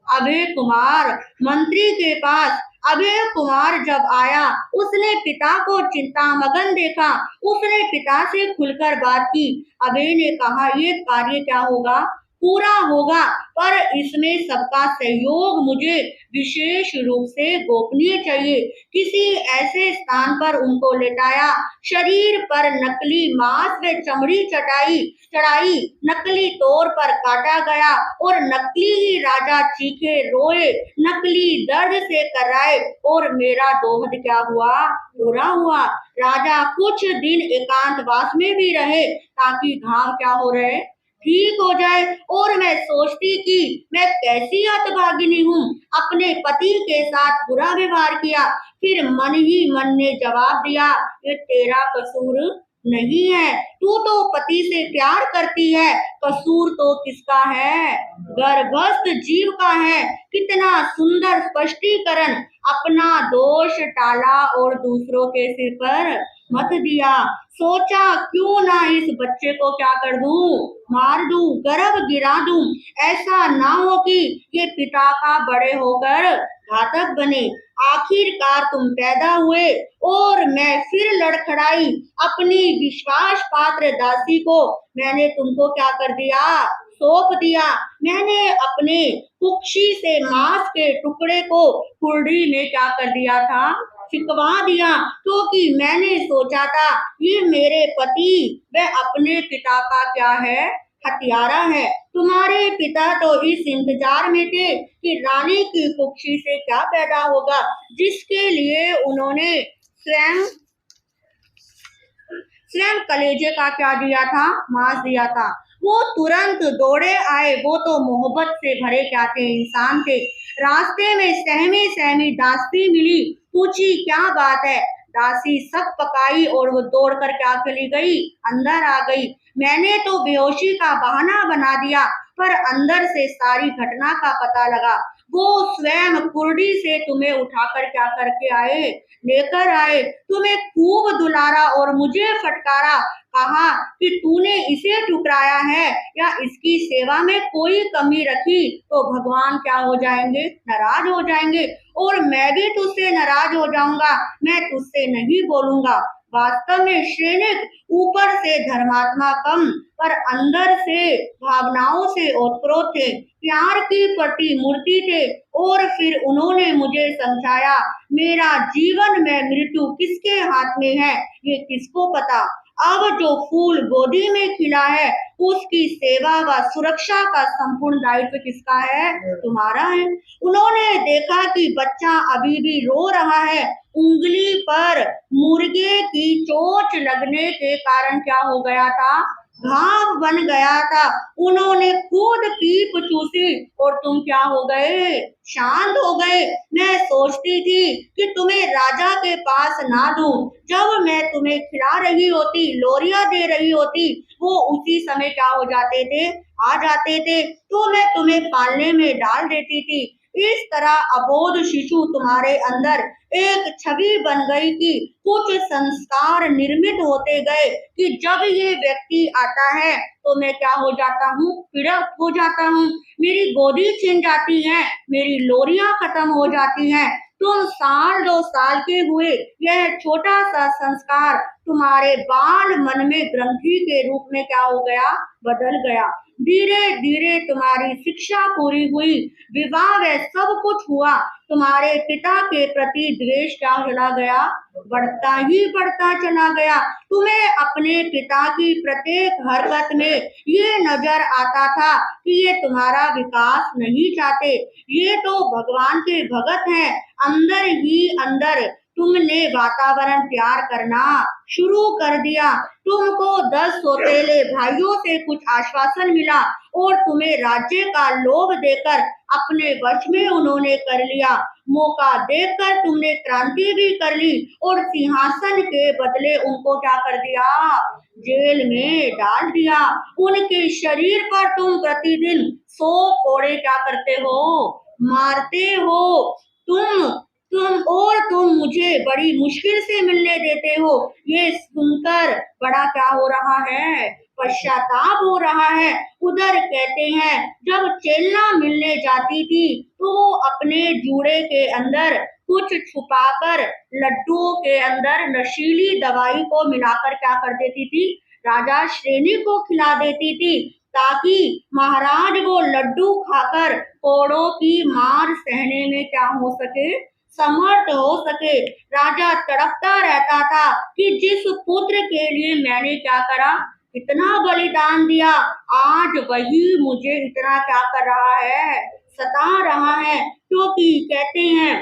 अभय कुमार मंत्री के पास। अभय कुमार जब आया उसने पिता को चिंतामग्न देखा। उसने पिता से खुलकर बात की। अभय ने कहा, ये कार्य क्या होगा, पूरा होगा, पर इसमें सबका सहयोग मुझे विशेष रूप से गोपनीय चाहिए। किसी ऐसे स्थान पर उनको लेटाया, शरीर पर नकली मांस व चमड़ी चढ़ाई, नकली तौर पर काटा गया और नकली ही राजा चीखे रोए, नकली दर्द से कराए और मेरा दोहद क्या हुआ, पूरा हुआ। राजा कुछ दिन एकांतवास में भी रहे ताकि घाव क्या हो रहे, ठीक हो जाए। और मैं सोचती कि मैं कैसी हतभागिनी हूँ, अपने पति के साथ बुरा व्यवहार किया। फिर मन ही मन ने जवाब दिया, ये तेरा कसूर नहीं है, तू तो पति से प्यार करती है, कसूर तो किसका है, गर्भस्थ जीव का है। कितना सुंदर स्पष्टीकरण। अपना दोष टाला और दूसरों के सिर पर मत दिया। सोचा क्यों ना इस बच्चे को क्या कर दूं, मार दूं, गर्भ गिरा दूं। ऐसा ना हो कि ये पिता का बड़े होकर घातक बने। आखिरकार तुम पैदा हुए और मैं फिर लड़खड़ाई। अपनी विश्वास पात्र दासी को मैंने तुमको क्या कर दिया, सौंप दिया। मैंने अपने कुक्षी से मांस के टुकड़े को कुर्डी में क्या कर दिया था, छिकवा दिया, क्योंकि मैंने सोचा था ये मेरे पति व अपने पिता का क्या है, हत्यारा है। तुम्हारे पिता तो इस इंतजार में थे कि रानी की कुक्षी से क्या पैदा होगा, जिसके लिए उन्होंने स्वयं कलेजे का क्या दिया था, मांस दिया था। वो तुरंत दौड़े आए। वो तो मोहब्बत से भरे क्या थे, इंसान थे। रास्ते में सहमी सहमी दासी मिली, पूछी क्या बात है। दासी सब पकाई और वो दौड़कर क्या चली गई, अंदर आ गई। मैंने तो बेहोशी का बहाना बना दिया, पर अंदर से सारी घटना का पता लगा। वो स्वयं कुर्डी से तुम्हें उठाकर क्या करके आए, लेकर आए। तुम्हें खूब दुलारा और मुझे फटकारा, कहा कि तूने इसे ठुकराया है या इसकी सेवा में कोई कमी रखी तो भगवान क्या हो जाएंगे, नाराज हो जाएंगे, और मैं भी तुझसे नाराज हो जाऊंगा। मैं तुझसे नहीं बोलूंगा। वास्तव में श्रेनिक ऊपर से धर्मात्मा कम, पर अंदर से भावनाओं से ओतप्रोत थे, प्यार की प्रतिमूर्ति थे। और फिर उन्होंने मुझे समझाया, मेरा जीवन में मृत्यु किसके हाथ में है ये किसको पता। अब जो फूल गोदी में खिला है उसकी सेवा व सुरक्षा का संपूर्ण दायित्व किसका है, तुम्हारा है। उन्होंने देखा कि बच्चा अभी भी रो रहा है। उंगली पर मुर्गे की चोंच लगने के कारण क्या हो गया था, घाव बन गया था। उन्होंने खुद पीप चूसी और तुम क्या हो गए, शांत हो गए। मैं सोचती थी कि तुम्हें राजा के पास ना दूं, जब मैं तुम्हें खिला रही होती, लोरियां दे रही होती, वो उसी समय क्या हो जाते थे, आ जाते थे, तो मैं तुम्हें पालने में डाल देती थी। इस तरह अबोध शिशु तुम्हारे अंदर एक छवि बन गई कि कुछ संस्कार निर्मित होते गए कि जब ये व्यक्ति आता है तो मैं क्या हो जाता हूँ, पीड़ित हो जाता हूँ, मेरी गोदी छिन जाती है, मेरी लोरियां खत्म हो जाती हैं। तुम साल 2 साल के हुए, यह छोटा सा संस्कार तुम्हारे बाल मन में ग्रंथि के रूप में क्या हो गया, बदल गया। धीरे धीरे तुम्हारी शिक्षा पूरी हुई, विवाह व सब कुछ हुआ, तुम्हारे पिता के प्रति द्वेष क्या चला गया, बढ़ता ही बढ़ता चला गया। तुम्हें अपने पिता की प्रत्येक हरकत में ये नजर आता था कि ये तुम्हारा विकास नहीं चाहते, ये तो भगवान के भगत हैं। अंदर ही अंदर तुमने वातावरण तैयार करना शुरू कर दिया। तुमको 10 सौतेले भाइयों से कुछ आश्वासन मिला और तुम्हें राज्य का लोभ देकर अपने वश में उन्होंने कर लिया। मौका देखकर तुमने क्रांति भी कर ली और सिंहासन के बदले उनको क्या कर दिया, जेल में डाल दिया। उनके शरीर पर तुम प्रतिदिन 100 कोड़े क्या करते हो, मारते हो। तुम मुझे बड़ी मुश्किल से मिलने देते हो। ये सुनकर बड़ा क्या हो रहा है, पश्चाताप हो रहा है। उधर कहते हैं जब चेलना मिलने जाती थी तो वो अपने जूड़े के अंदर कुछ छुपाकर लड्डुओं के अंदर नशीली दवाई को मिलाकर क्या कर देती थी, राजा श्रेणी को खिला देती थी, ताकि महाराज वो लड्डू खाकर कोड़ों की मार सहने में क्या हो सके, समर्थ हो सके। राजा तड़पता रहता था कि जिस पुत्र के लिए मैंने क्या करा, इतना बलिदान दिया, आज वही मुझे इतना क्या कर रहा है, सता रहा है। क्योंकि कहते हैं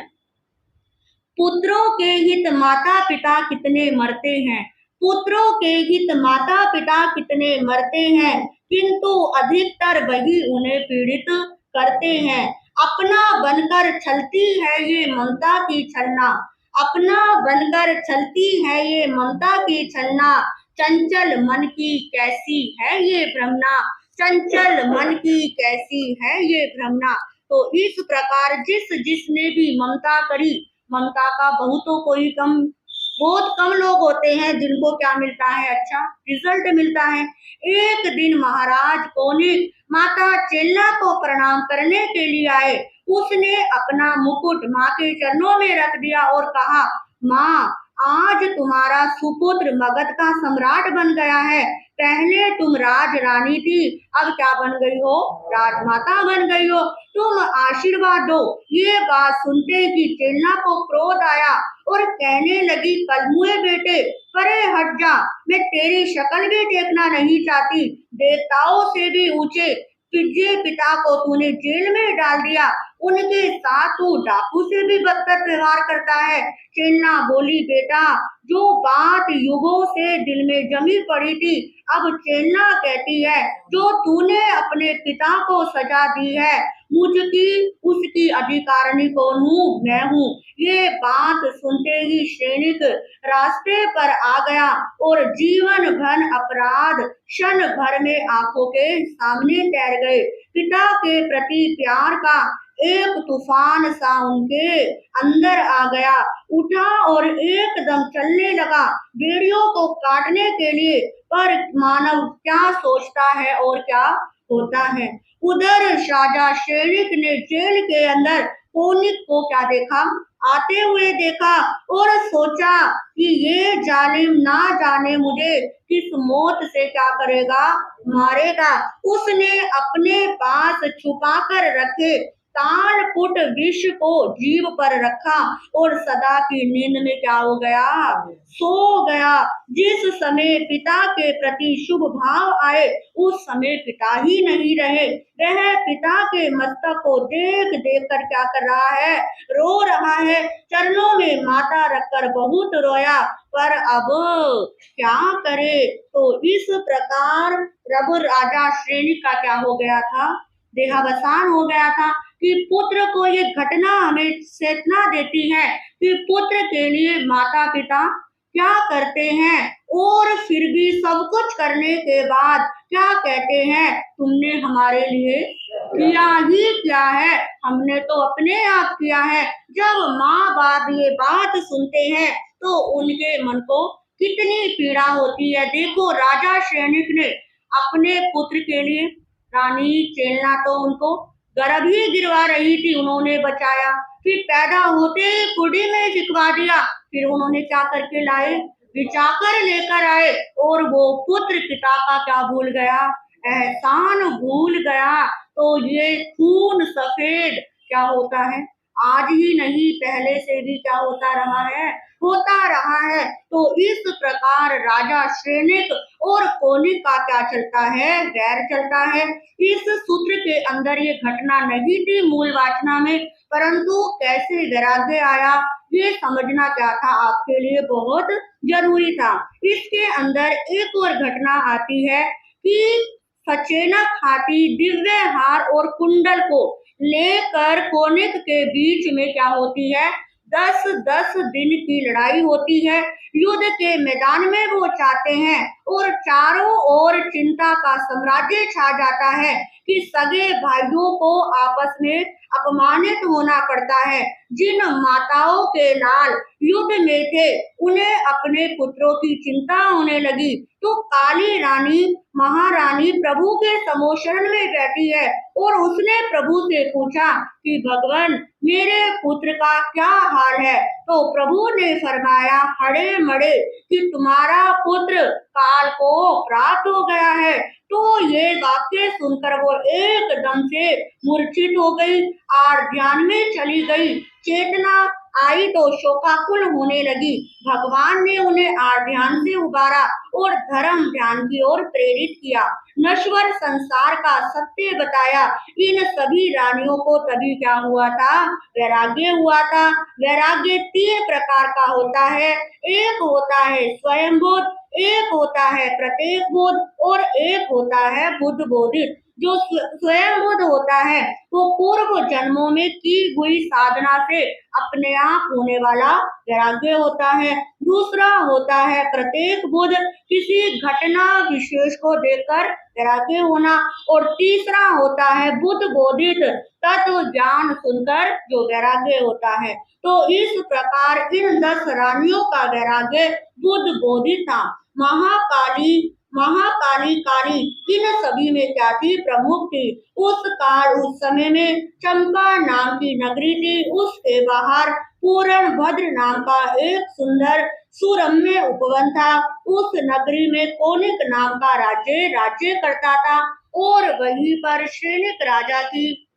पुत्रों के हित माता पिता कितने मरते हैं, पुत्रों के हित माता पिता कितने मरते हैं, किंतु अधिकतर वही उन्हें पीड़ित करते हैं। अपना बनकर छलती है ये ममता की छलना, अपना बनकर छलती है ये ममता की छलना, चंचल मन की कैसी है ये भ्रमना, चंचल मन की कैसी है ये भ्रमना। तो इस प्रकार जिस जिसने भी ममता करी, ममता का बहुतों को ही कम, बहुत कम लोग होते हैं जिनको क्या मिलता है, अच्छा रिजल्ट मिलता है। एक दिन महाराज कौनिक माता चेल्ला को प्रणाम करने के लिए आए। उसने अपना मुकुट माँ के चरणों में रख दिया और कहा, माँ आज तुम्हारा सुपुत्र मगध का सम्राट बन गया है। पहले तुम राज रानी थी, अब क्या बन गई हो, राजमाता बन गई हो, तुम आशीर्वाद दो। ये बात सुनते ही चेल्ला को क्रोध आया और कहने लगी, कलमुए बेटे परे हट जा, मैं तेरी शक्ल भी देखना नहीं चाहती। देवताओं से भी ऊंचे तुझे पिता को तूने जेल में डाल दिया, उनके साथ तू डाकू से भी बदतर व्यवहार करता है। चेल्ला बोली, बेटा जो बात युगों से दिल में जमी पड़ी थी, अब चेल्ला कहती है जो तूने अपने पिता को सजा दी है, मुझकी उसकी अधिकारिणी कौन हूँ, मैं हूँ। ये बात सुनते ही सैनिक रास्ते पर आ गया और जीवन भर अपराध क्षण भर में आंखों के सामने तैर गए। पिता के प्रति प्यार का एक तूफान सा उनके अंदर आ गया, उठा और एकदम चलने लगा बेड़ियों को काटने के लिए। पर मानव क्या सोचता है और क्या होता है। उधर शाजा सैनिक ने जेल के अंदर कौनिक को क्या देखा, आते हुए देखा और सोचा कि ये जालिम ना जाने मुझे किस मौत से क्या करेगा, मारेगा। उसने अपने पास छुपा कर रखे तालपुट विष को जीभ पर रखा और सदा की नींद में क्या हो गया, सो गया। जिस समय पिता के प्रति शुभ भाव आए उस समय पिता ही नहीं रहे। वह पिता के मस्तक को देख देख कर क्या कर रहा है, रो रहा है। चरणों में माथा रखकर बहुत रोया, पर अब क्या करे। तो इस प्रकार रघु राजा श्रेणी का क्या हो गया था, देहावसान हो गया था। कि पुत्र को ये घटना हमें चेतना देती है कि पुत्र के लिए माता पिता क्या करते हैं, और फिर भी सब कुछ करने के बाद क्या कहते हैं, तुमने हमारे लिए किया ही क्या है, हमने तो अपने आप किया है। जब माँ बाप ये बात सुनते हैं तो उनके मन को कितनी पीड़ा होती है। देखो राजा सैनिक ने अपने पुत्र के लिए, रानी चेलना तो उनको गर्भ ही गिरवा रही थी, उन्होंने बचाया। फिर पैदा होते ही कुड़ी में सिकवा दिया, फिर उन्होंने क्या करके लाए, बिचाकर लेकर आए। और वो पुत्र पिता का क्या भूल गया, एहसान भूल गया। तो ये खून सफेद क्या होता है, आज ही नहीं पहले से भी क्या होता रहा है, होता रहा है। तो इस प्रकार राजा सैनिक और कोनिक का क्या चलता है, वैर चलता है। इस सूत्र के अंदर ये घटना नहीं थी मूल वाचना में, परंतु कैसे वैराग्य आया ये समझना क्या था आपके लिए बहुत जरूरी था। इसके अंदर एक और घटना आती है कि सचेनक हाथी दिव्य हार और कुंडल को लेकर कोनिक के बीच में क्या होती है, 10-10 दिन की लड़ाई होती है। युद्ध के मैदान में वो चाहते हैं और चारों ओर चिंता का साम्राज्य छा जाता है कि सगे भाइयों को आपस में अपमानित होना पड़ता है। जिन माताओं के लाल युद्ध में थे उन्हें अपने पुत्रों की चिंता होने लगी। तो काली रानी महारानी प्रभु के समोशरण में बैठी है और उसने प्रभु से पूछा कि भगवान मेरे पुत्र का क्या हाल है। तो प्रभु ने फरमाया हड़े मड़े कि तुम्हारा पुत्र काल को प्राप्त हो गया है। तो ये वाक्य सुनकर वो एकदम से मूर्छित हो गई और ध्यान में चली गई। चेतना आई तो शोकाकुल होने लगी। भगवान ने उन्हें ध्यान से उबारा और धर्म ध्यान की ओर प्रेरित किया, नश्वर संसार का सत्य बताया। इन सभी रानियों को तभी क्या हुआ था, वैराग्य हुआ था। वैराग्य 3 प्रकार का होता है, एक होता है स्वयं बोध, एक होता है प्रत्येक बोध और एक होता है बुद्ध बोधित। जो स्वयं बोध होता है वो पूर्व जन्मों में की हुई साधना से अपने आप होने वाला वैराग्य होता है। दूसरा होता है प्रत्येक बोध, किसी घटना विशेष को देखकर वैराग्य होना। और तीसरा होता है बुद्ध बोधित, तत्व ज्ञान सुनकर जो वैराग्य होता है। तो इस प्रकार इन 10 रानियों का वैराग्य बुद्ध बोधित था। महाकाली काली इन सभी में क्या थी, प्रमुख थी। उस समय में चंपा नाम की नगरी थी, उसके बाहर पूर्ण भद्र नाम का एक सुंदर सुरम्य उपवन था। उस नगरी में कोनिक नाम का राज्य करता था और वहीं पर सैनिक राजा की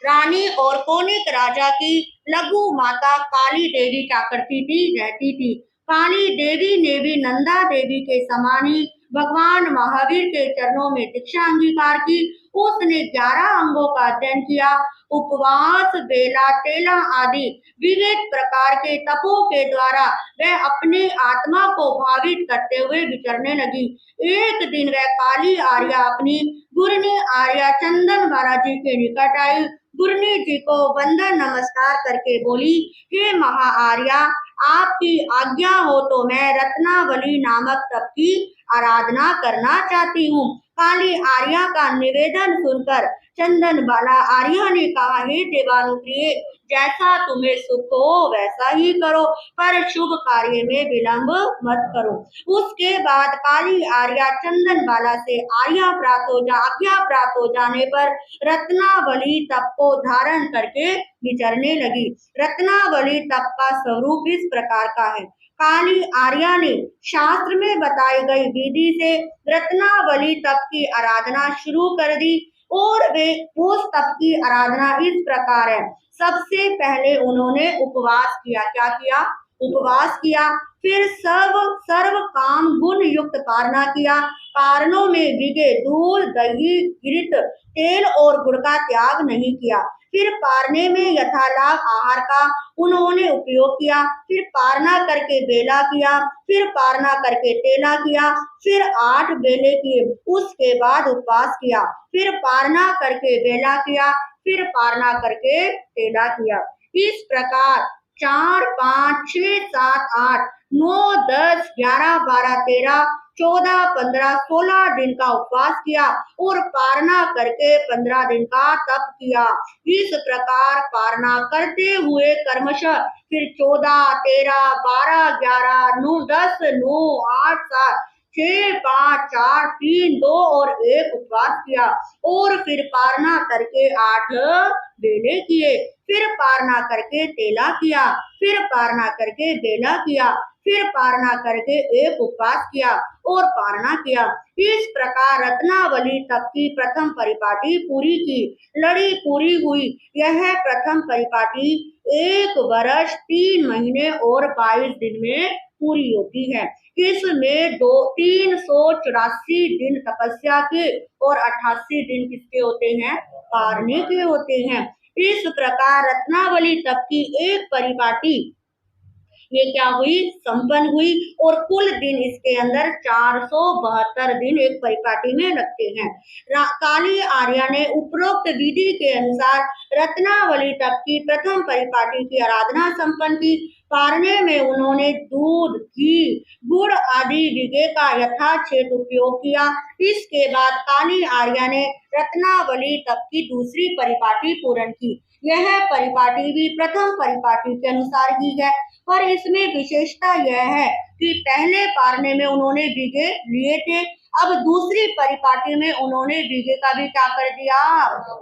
रानी और कोनिक राजा की लघु माता काली देवी क्या करती थी, रहती थी। काली देवी ने भी नंदा देवी के समान ही भगवान महावीर के चरणों में दीक्षा अंगीकार की। उसने 11 अंगों का अध्ययन किया। उपवास बेला तेला आदि विविध प्रकार के तपों के द्वारा वह अपने आत्मा को भावित करते हुए विचरने लगी। एक दिन वह काली आर्या अपनी गुरनी आर्या चंदन बाला जी के निकट आई। गुरनी जी को वंदन नमस्कार करके बोली, हे महा आर्या आपकी आज्ञा हो तो मैं रत्नावली नामक तप की आराधना करना चाहती हूँ। काली आर्या का निवेदन सुनकर चंदन बाला आर्या ने कहा, हे देवानुप्रिय जैसा तुम्हें सुख हो वैसा ही करो, पर शुभ कार्य में विलंब मत करो। उसके बाद काली आर्या चंदन बाला से आज्ञा प्राप्त हो जाने पर रत्नावली तप को धारण करके विचरने लगी। रत्नावली तप का स्वरूप इस प्रकार का है। काली आर्या ने शास्त्र में बताई गई विधि से रत्नावली तप की आराधना शुरू कर दी। और वे उस तप की आराधना इस प्रकार है। सबसे पहले उन्होंने उपवास किया। क्या किया? उपवास किया। फिर सर्व काम गुण युक्त पारना किया। पारनों में भिगे दूध, दही, घृत, तेल और गुड़ का त्याग नहीं किया। फिर पारने में यथालाभ आहार का उन्होंने उपयोग किया। फिर पारना करके बेला किया। फिर पारना करके तेला किया। फिर 8 बेले किए। उसके बाद उपवास किया। फिर पारना करके बेला किया। फिर पारना करके तेला किया। इस प्रकार 4, 5, 6, 7, 8, 9, 10, 11, 12, 13, 14, 15, 16 दिन का उपवास किया और पारना करके 15 दिन का तप किया। इस प्रकार पारना करते हुए कर्मशः फिर 14, 13, 12, 11, 9, 10, 9, 8, 7, 6, 5, 4, 3, 2 और 1 उपवास किया और फिर पारना करके 8 बेले किए। फिर पारना करके तेला किया। फिर पारना करके बेला किया। फिर पारना करके 1 उपवास किया और पारना किया। इस प्रकार रत्नावली तप की प्रथम परिपाटी पूरी की। लड़ी पूरी हुई। यह प्रथम परिपाटी 1 वर्ष 3 महीने और 22 दिन में पूरी होती है। इसमें 384 दिन तपस्या के और 88 दिन किसके होते हैं? पारने के होते हैं। इस प्रकार रत्नावली तप की एक परिपाटी ये क्या हुई? संपन्न हुई और कुल दिन इसके अंदर 472 दिन एक परिपाटी में लगते हैं। काली आर्या ने उपरोक्त विधि के अनुसार रत्नावली तप की प्रथम परिपाटी की आराधना संपन्न की। पारने में उन्होंने दूध, घी, गुड़ आदि विगे का यथाच्छेद उपयोग किया। इसके बाद काली आर्या ने रत्नावली तप की दूसरी परिपाटी पूर्ण की। यह परिपाटी भी प्रथम परिपाटी के अनुसार ही है, पर इसमें विशेषता यह है कि पहले पारने में उन्होंने बीघे लिए थे, अब दूसरी परिपाटी में उन्होंने बीघे का भी क्या कर दिया?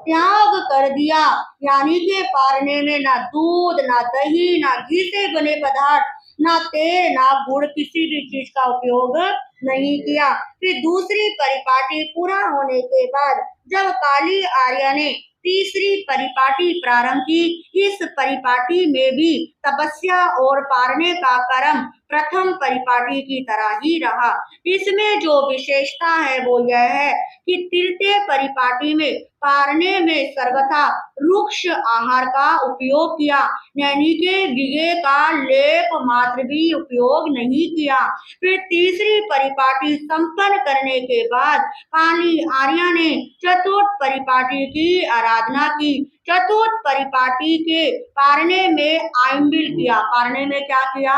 त्याग कर दिया। यानी कि पारने में ना दूध, ना दही, ना घी से बने पदार्थ, ना तेल, ना गुड़, किसी भी चीज का उपयोग नहीं किया। फिर दूसरी परिपाटी पूरा होने के बाद जब काली आर्या ने तीसरी परिपाटी प्रारंभ की, इस परिपाटी में भी तपस्या और पारने का कर्म प्रथम परिपाटी की तरह ही रहा। इसमें जो विशेषता है वो यह है कि तृतीय परिपाटी में पारने में सर्वथा रुक्ष आहार का उपयोग किया, यानी कि विगे का लेप मात्र भी उपयोग नहीं किया। फिर तीसरी परिपाटी संपन्न करने के बाद काली आर्या ने चतुर्थ परिपाटी की आराधना की। चतुर्थ परिपाटी के पारने में आयम्बिल किया। पारने में क्या किया?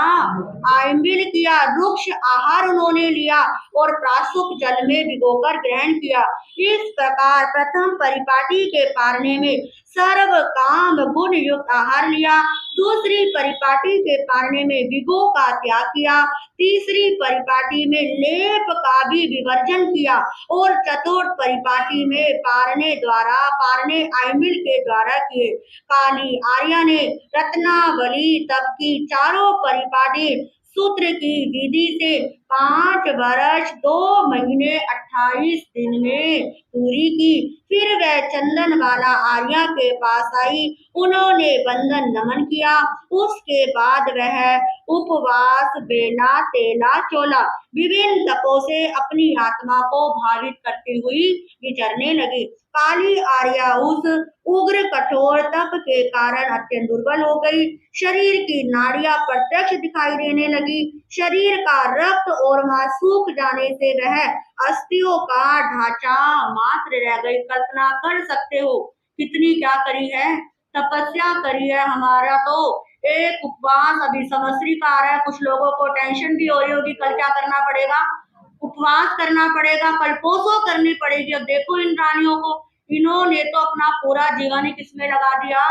आयम्बिल किया। रुक्ष आहार उन्होंने लिया और प्रासुक जल में भिगोकर ग्रहण किया। इस प्रकार प्रथम परिपाटी के पारने में सर्व काम गुण युक्त आहार लिया। दूसरी परिपाटी के पारने में विगो का त्याग किया। तीसरी परिपाटी में लेप का भी विवर्जन किया और चतुर्थ परिपाटी में पारने आयमिल के द्वारा किए। काली आर्या ने रत्नावली तप की चारों परिपाटी सूत्र की विधि से 5 वर्ष 2 महीने 28 दिन में पूरी की। फिर वह चंदन वाला आर्या के पास आई, उन्होंने वंदन नमन किया। उसके बाद वह उपवास, बेला, तेला, चोला विभिन्न तपों से अपनी आत्मा को भावित करती हुई विचरने लगी। काली आर्या उस उग्र कठोर तप के कारण अत्यंत दुर्बल हो गई। शरीर की नाड़ियां प्रत्यक्ष दिखाई देने लगी। शरीर का रक्त और मांस सूख जाने से वह अस्थियों का ढांचा मात्र रह गई। कल्पना कर सकते हो कितनी क्या करी है? तपस्या करी है। हमारा तो एक उपवास, अभी संवत्सरी आ रहा है, कुछ लोगों को टेंशन भी हो रही होगी कल क्या करना पड़ेगा, उपवास करना पड़ेगा, कल पोसो करनी पड़ेगी। अब देखो इन रानियों को, इन्होंने तो अपना पूरा जीवन ही किसमें लगा दिया?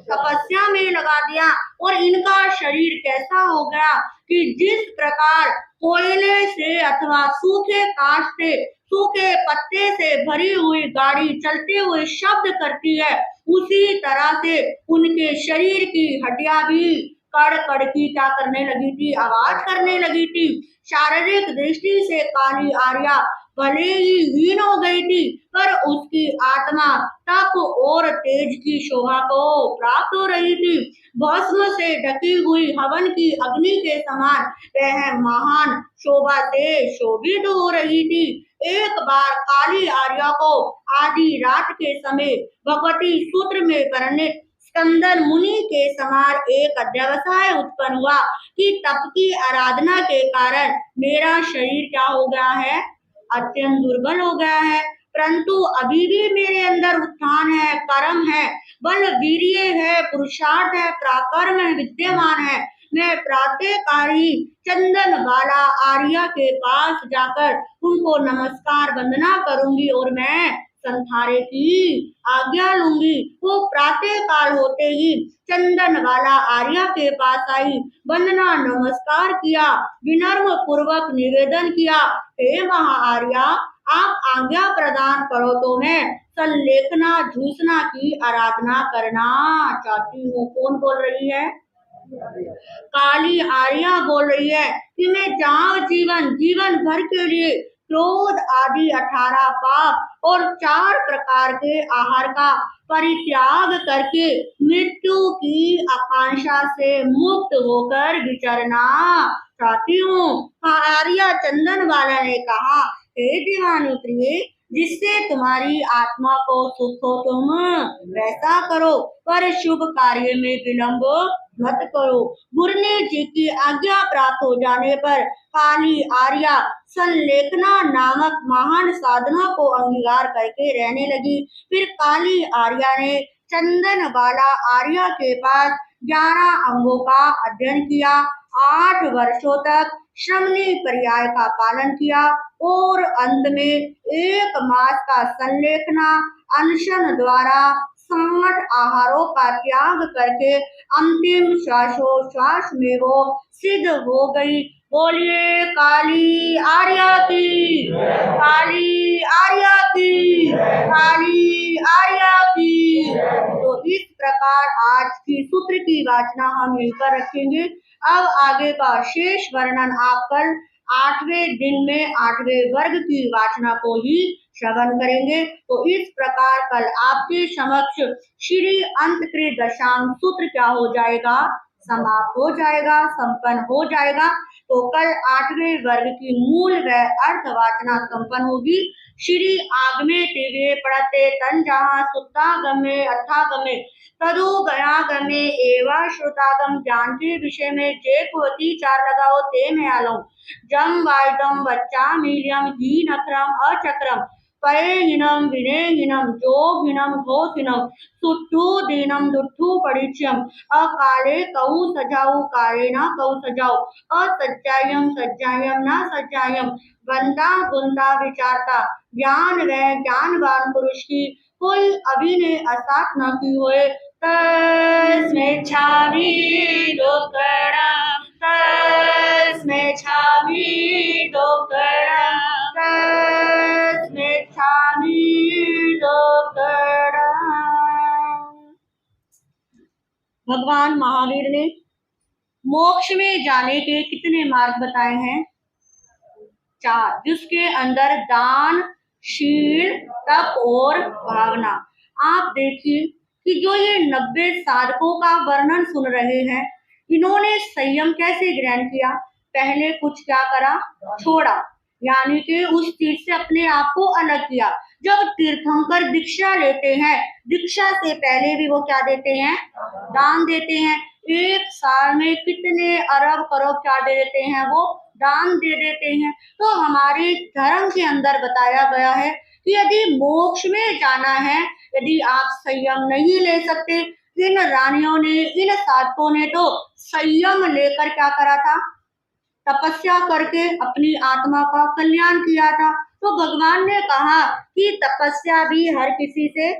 तपस्या में लगा दिया। और इनका शरीर कैसा हो गया कि जिस प्रकार कोयले से अथवा सूखे काठ से, सूखे पत्ते से भरी हुई गाड़ी चलते हुए शब्द करती है, उसी तरह से उनके शरीर की हड्डियां भी कड़ कड़ की क्या करने लगी थी? आवाज करने लगी थी। शारीरिक दृष्टि से काली आर्या भले ही हीन हो गई थी, पर उसकी आत्मा तप और तेज की शोभा को प्राप्त हो रही थी। भस्म से ढकी हुई हवन की अग्नि के समान वह महान शोभा से शोभित हो रही थी। एक बार काली आर्या को आधी रात के समय भगवती सूत्र में वर्णित स्कंदन मुनि के समान एक व्यवसाय उत्पन्न हुआ कि तप की आराधना के कारण मेरा शरीर क्या हो गया है, अत्यंत दुर्बल हो गया है, परंतु अभी भी मेरे अंदर उत्थान है, कर्म है, बल वीर्य है, पुरुषार्थ है, पराक्रम है, विद्यमान है। मैं प्रातःकाल ही चंदन वाला आर्या के पास जाकर उनको नमस्कार वंदना करूंगी और मैं संथारे की आज्ञा लूंगी। वो प्रातः काल होते ही चंदन वाला आर्या के पास आई, वंदना नमस्कार किया, विनम्र पूर्वक निवेदन किया, हे महाआर्या, आप आज्ञा प्रदान करो तो मैं संलेखना झूसना की आराधना करना चाहती हूँ। कौन बोल रही है? काली आर्या बोल रही है कि मैं जीवन भर के लिए क्रोध आदि 18 पाप और 4 प्रकार के आहार का परित्याग करके मृत्यु की आकांक्षा से मुक्त होकर विचरना चाहती हूँ। आर्या चंदन वाला ने कहा, हे दीवानी प्रिय, जिससे तुम्हारी आत्मा को सुख हो तुम वैसा करो, पर शुभ कार्य में विलंब मत करो। गुरने जी की आज्ञा प्राप्त हो जाने पर काली आर्या संलेखना नामक महान साधना को अंगीकार करके रहने लगी। फिर काली आर्या ने चंदन वाला आर्या के पास 11 अंगों का अध्ययन किया, 8 वर्षों तक श्रमणी पर्याय का पालन किया और अंत में 1 मास का संलेखना अनशन द्वारा 60 आहारों का त्याग करके अंतिम श्वासोश्वास में वो सिद्ध हो गई। बोलिए काली आर्या की, काली आर्या की, काली आर्या की। तो इस प्रकार आज की सूत्र की वाचना हम यहीं पर रखेंगे। अब आगे का शेष वर्णन आप कल 8वें दिन में 8वें वर्ग की वाचना को ही श्रवण करेंगे। तो इस प्रकार कल आपके समक्ष श्री अंतकृत दशांग सूत्र क्या हो जाएगा, समाप्त हो जाएगा, संपन्न हो जाएगा। तो कल 8वें वर्ग की मूल व अर्थ वाचना संपन्न होगी। श्री आगमे तिवे पढ़ते तन जहाँ सुत्तागमे अर्थागमे तदु गयागमे एवं श्रुतागम ज्ञान के विषय में जे कुवती 4 लगाओ ते में आलो जम वायदम बच्चा मीलियम ही नखरम अचक्रम पयहीनम विनयहीनम जोगहीनम घोषहीनम सुट्ठू दीनम दुट्ठू परिचयम अकाले कऊ सजाऊ काले न कऊ सजाऊ असज्जायम सज्जायम न सज्जायम बंदा गुंदा विचारता ज्ञान व ज्ञानवान पुरुष की कोई अभिनय असात न की होए तस्मै छावी डोकड़ा तस्मै छावी डोकड़ा तस्मै छावी डोकड़ा। भगवान महावीर ने मोक्ष में जाने के कितने मार्ग बताए हैं? 4, जिसके अंदर दान, शील, तप और भावना। आप देखिए कि जो ये 90 साधकों का वर्णन सुन रहे हैं, इन्होंने संयम कैसे ग्रहण किया? पहले कुछ क्या करा? छोड़ा, यानी कि उस चीज से अपने आप को अलग किया। जब तीर्थंकर दीक्षा लेते हैं, दीक्षा से पहले भी वो क्या देते हैं? दान देते हैं। 1 साल में कितने अरब करोड़ क्या दे देते हैं? वो दान दे देते हैं। तो हमारे धर्म के अंदर बताया गया है कि यदि मोक्ष में जाना है, यदि आप संयम नहीं ले सकते, इन रानियों ने, इन साधकों ने तो संयम लेकर क्या करा था? तपस्या करके अपनी आत्मा का कल्याण किया था। तो भगवान ने कहा कि तपस्या भी हर किसी से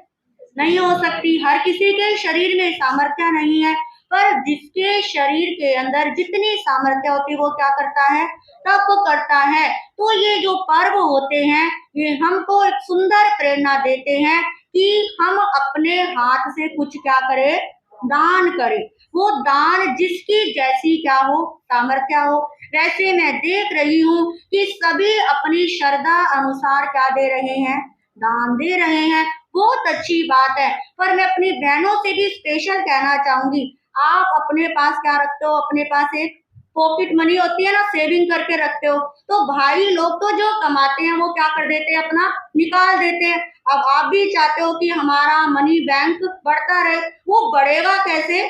नहीं हो सकती, हर किसी के शरीर में सामर्थ्य नहीं है, पर जिसके शरीर के अंदर जितनी सामर्थ्य होती है वो क्या करता है? तप करता है। तो ये जो पर्व होते हैं, ये हमको एक सुंदर प्रेरणा देते हैं कि हम अपने हाथ से कुछ क्या करें? दान करे। वो दान जिसकी जैसी क्या हो, सामर्थ्य हो। वैसे मैं देख रही हूँ कि सभी अपनी श्रद्धा अनुसार क्या दे रहे हैं, दान दे रहे हैं। बहुत अच्छी बात है। पर मैं अपनी बहनों से भी स्पेशल कहना चाहूंगी, आप अपने पास क्या रखते हो, अपने पास एक पॉकेट मनी होती है ना, सेविंग करके रखते हो। तो भाई लोग तो जो कमाते हैं वो क्या कर देते हैं, अपना निकाल देते हैं। अब आप भी चाहते हो कि हमारा मनी बैंक बढ़ता रहे, वो बढ़ेगा कैसे,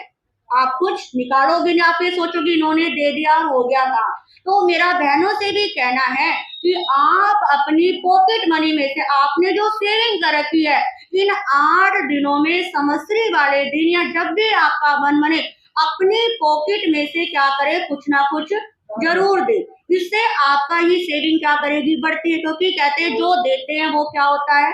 आप कुछ निकालोगे ना, आप ये सोचोगे इन्होंने दे दिया हो गया काम। तो मेरा बहनों से भी कहना है कि आप अपनी पॉकेट मनी में से आपने जो सेविंग कर रखी है, इन 8 दिनों में समस्री वाले दिन या जब भी आपका मन बने, अपनी पॉकेट में से क्या करे, कुछ ना कुछ जरूर दे। इससे आपका ही सेविंग क्या करेगी, बढ़ती है। क्योंकि कहते हैं जो देते हैं वो क्या होता है,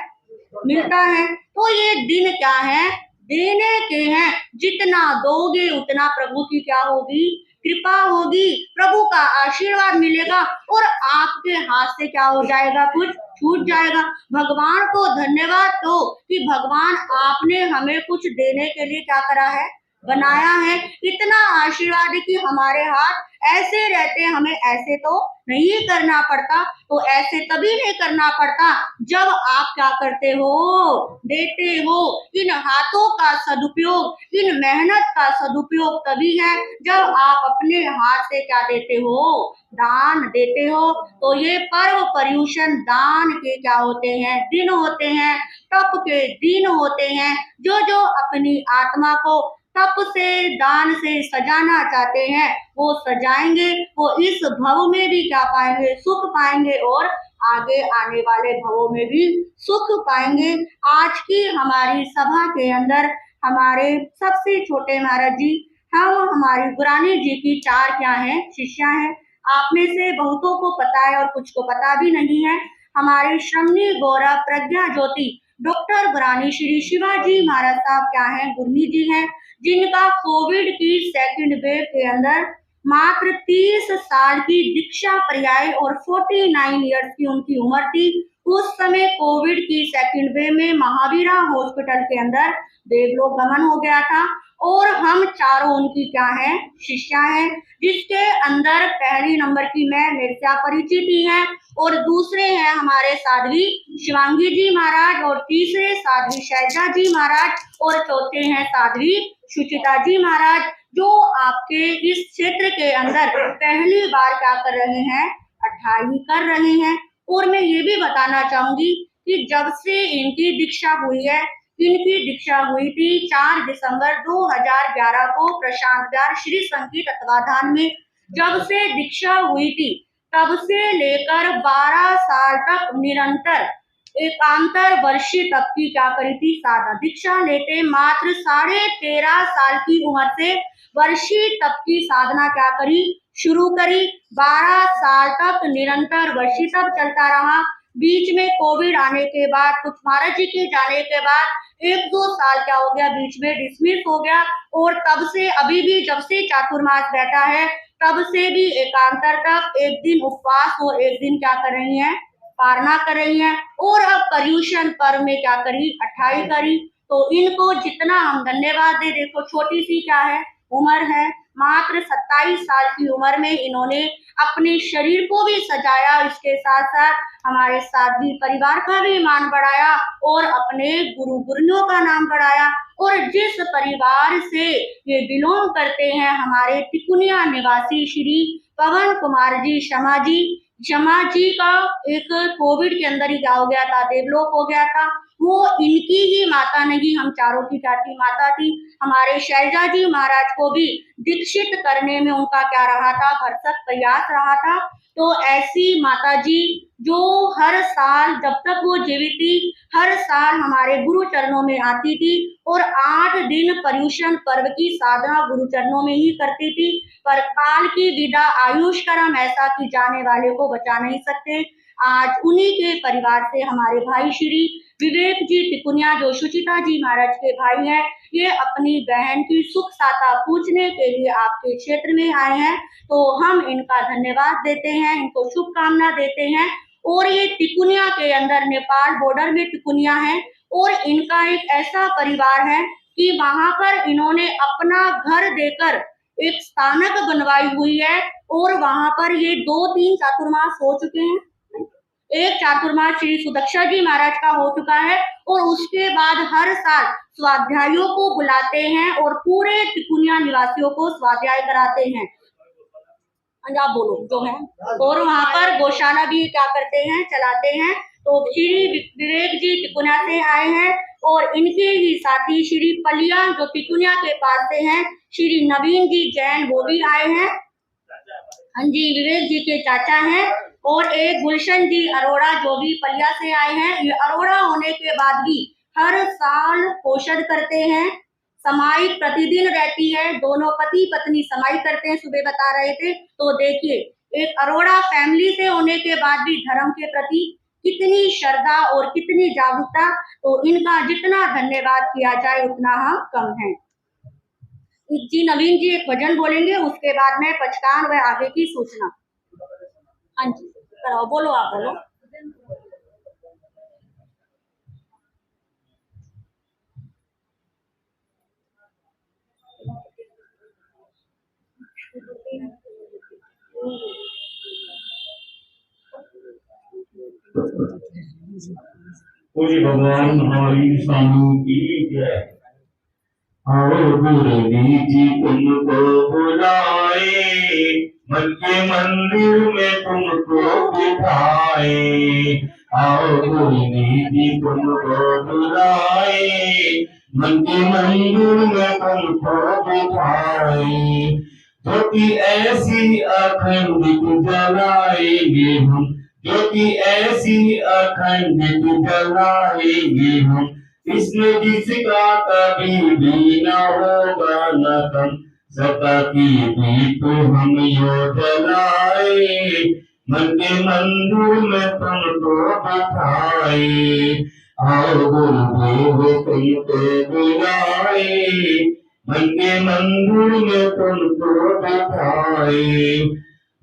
मिलता है। तो ये दिन क्या है, देने के हैं। जितना दोगे उतना प्रभु की क्या होगी, कृपा होगी, प्रभु का आशीर्वाद मिलेगा और आपके हाथ से क्या हो जाएगा, कुछ छूट जाएगा। भगवान को धन्यवाद दो कि भगवान आपने हमें कुछ देने के लिए क्या करा है, बनाया है। इतना आशीर्वाद है कि हमारे हाथ ऐसे रहते, हमें ऐसे तो नहीं करना पड़ता। तो ऐसे तभी नहीं करना पड़ता जब आप क्या करते हो, देते हो। इन हाथों का सदुपयोग, इन मेहनत का सदुपयोग तभी है जब आप अपने हाथ से क्या देते हो, दान देते हो। तो ये पर्व पर्यूषण दान के क्या होते हैं, दिन होते हैं, तप के दिन होते हैं। जो जो अपनी आत्मा को तप से, दान से सजाना चाहते हैं वो सजाएंगे। वो इस भव में भी क्या पाएंगे, सुख पाएंगे और आगे आने वाले भवों में भी सुख पाएंगे। आज की हमारी सभा के अंदर हमारे सबसे छोटे महाराज जी, हम हमारी गुरानी जी की 4 क्या है, शिष्या हैं। आप में से बहुतों को पता है और कुछ को पता भी नहीं है। हमारे श्रमणी गौरव प्रज्ञा ज्योति डॉक्टर गुरानी श्री शिवाजी महाराज साहब क्या है, गुरनी जी हैं, जिनका कोविड की सेकंड वेव के अंदर मात्र 30 साल की दीक्षा पर्याय और 49 इयर्स की उनकी उम्र थी। उस समय कोविड की सेकंड वेव में महावीरा हॉस्पिटल के अंदर देवलोक गमन हो गया था और हम चारों उनकी क्या है, शिष्या हैं। जिसके अंदर पहली नंबर की मैं, मेरे से आप परिचित ही हैं, और दूसरे हैं हमारे साध्वी शिवांगी जी महाराज, और तीसरे साध्वी शैलजा जी महाराज, और चौथे हैं साध्वी सुचिता जी महाराज, जो आपके इस क्षेत्र के अंदर पहली बार क्या कर रहे हैं, 28वीं कर रहे हैं। और मैं ये भी बताना चाहूंगी कि जब से इनकी दीक्षा हुई है, इनकी दीक्षा हुई थी 4 दिसंबर 2011 को प्रशांत विहार श्री संघ की तत्वाधान में। जब से दीक्षा हुई थी तब से लेकर 12 साल तक निरंतर एकांतर वर्षीय तप की क्या करी थी, साधना। दीक्षा लेते मात्र 13.5 साल की उम्र से वर्षीय तप की साधना क्या करी, शुरू करी। 12 साल तक निरंतर वर्षीय तप चलता रहा। बीच में कोविड आने के बाद, कुछ महाराज जी के जाने के बाद 1-2 साल क्या हो गया, बीच में डिसमिस हो गया। और तब से अभी भी जब से चातुर्मास बैठा है तब से भी एकांतर तक, एक दिन उपवास और एक दिन क्या कर रही हैं, पारना कर रही हैं। और अब पर्यूषण पर्व में क्या करी, 28 करी। तो इनको जितना हम धन्यवाद दे, देखो छोटी सी क्या है, उम्र है, मात्र 27 साल की उम्र में इन्होंने अपने शरीर को भी सजाया, इसके साथ साथ हमारे साध्वी परिवार का भी मान बढ़ाया और अपने गुरु गुरुओं का नाम बढ़ाया। और जिस परिवार से ये बिलोंग करते हैं, हमारे तिकुनिया निवासी श्री पवन कुमार जी शमा जी का एक कोविड के अंदर ही क्या हो गया था, देवलोक हो गया था। वो इनकी ही माता नहीं, हम चारों की चाची माता थी। हमारे शैलजा जी महाराज को भी दीक्षित करने में उनका क्या रहा था, भरसक प्रयास रहा था। तो ऐसी माता जी जो हर साल जब तक वो जीवित थी, हर साल हमारे गुरु चरणों में आती थी और 8 दिन पर्यूषण पर्व की साधना गुरु चरणों में ही करती थी। पर काल की विदा, आयुष कर्म ऐसा कि जाने वाले को बचा नहीं सकते। आज उन्हीं के परिवार से हमारे भाई श्री विवेक जी तिकुनिया, जो सुचिता जी महाराज के भाई हैं, ये अपनी बहन की सुख साता पूछने के लिए आपके क्षेत्र में आए हैं। तो हम इनका धन्यवाद देते हैं, इनको शुभकामना देते हैं। और ये तिकुनिया के अंदर नेपाल बॉर्डर में तिकुनिया है और इनका एक ऐसा परिवार है कि वहां पर इन्होंने अपना घर देकर एक स्थानक बनवाई हुई है और वहां पर ये 2-3 चातुर्मास हो चुके हैं। एक चातुर्मास श्री सुदक्षा जी महाराज का हो चुका है और उसके बाद हर साल स्वाध्यायों को बुलाते हैं और पूरे तिकुनिया निवासियों को स्वाध्याय कराते हैं। आप बोलो जो है। और वहां पर गौशाला भी क्या करते हैं, चलाते हैं। तो श्री विवेक जी तिकुनिया से आए हैं और इनके ही साथी श्री पलिया जो तिकुनिया के पास से हैं, श्री नवीन जी जैन वो भी आए हैं। हाँ जी, विवेक जी के चाचा हैं। और एक गुलशन जी अरोड़ा जो भी पलिया से आए हैं। ये अरोड़ा होने के बाद भी हर साल औषध करते हैं। समाई प्रतिदिन रहती है, दोनों पति पत्नी समाई करते हैं, सुबह बता रहे थे। तो देखिए एक अरोड़ा फैमिली से होने के बाद भी धर्म के प्रति कितनी श्रद्धा और कितनी जागरूकता। तो इनका जितना धन्यवाद किया जाए उतना हम कम है। जी नवीन जी एक भजन बोलेंगे, उसके बाद में पचकान व आगे की सूचना। हाँ जी कराओ, बोलो आप बोलो। पूज्य भगवान हमारी स्वामी की जय। आओ गुरु जी तुमको बुलाए, मन के मंदिर में तुमको बिठाए। आओ गुरु जी तुमको बुलाए, मन के मंदिर में तुमको बिठाए। ज्योति ऐसी अखंडित जलाएंगे हम, ज्योति ऐसी अखंडित जलाएंगे हम, इसमें जिसका कभी भी न होगा न कम। सता की दीप हम यो जलाए, मन के मंदिर में तुमको बिठाए। आओ गुरुदेव तुमको बुलाए, मन के मंदिर में तुमको बिठाए।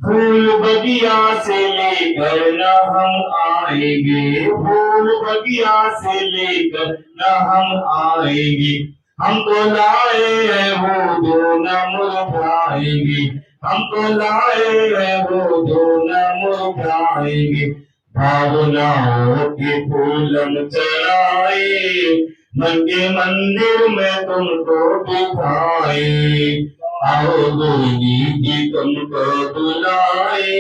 फूल बगिया से लेकर न हम आएंगे, फूल बगिया से लेकर न हम आएंगे। हमको लाए हैं वो जो न मुरझाएंगे, हमको लाए हैं वो जो न मुरझाएंगे। भावनाओं के फूल हम चढ़ाए, मन के मंदिर में तुमको बिठाए। आओ गुरु जी तुमको बुलाए,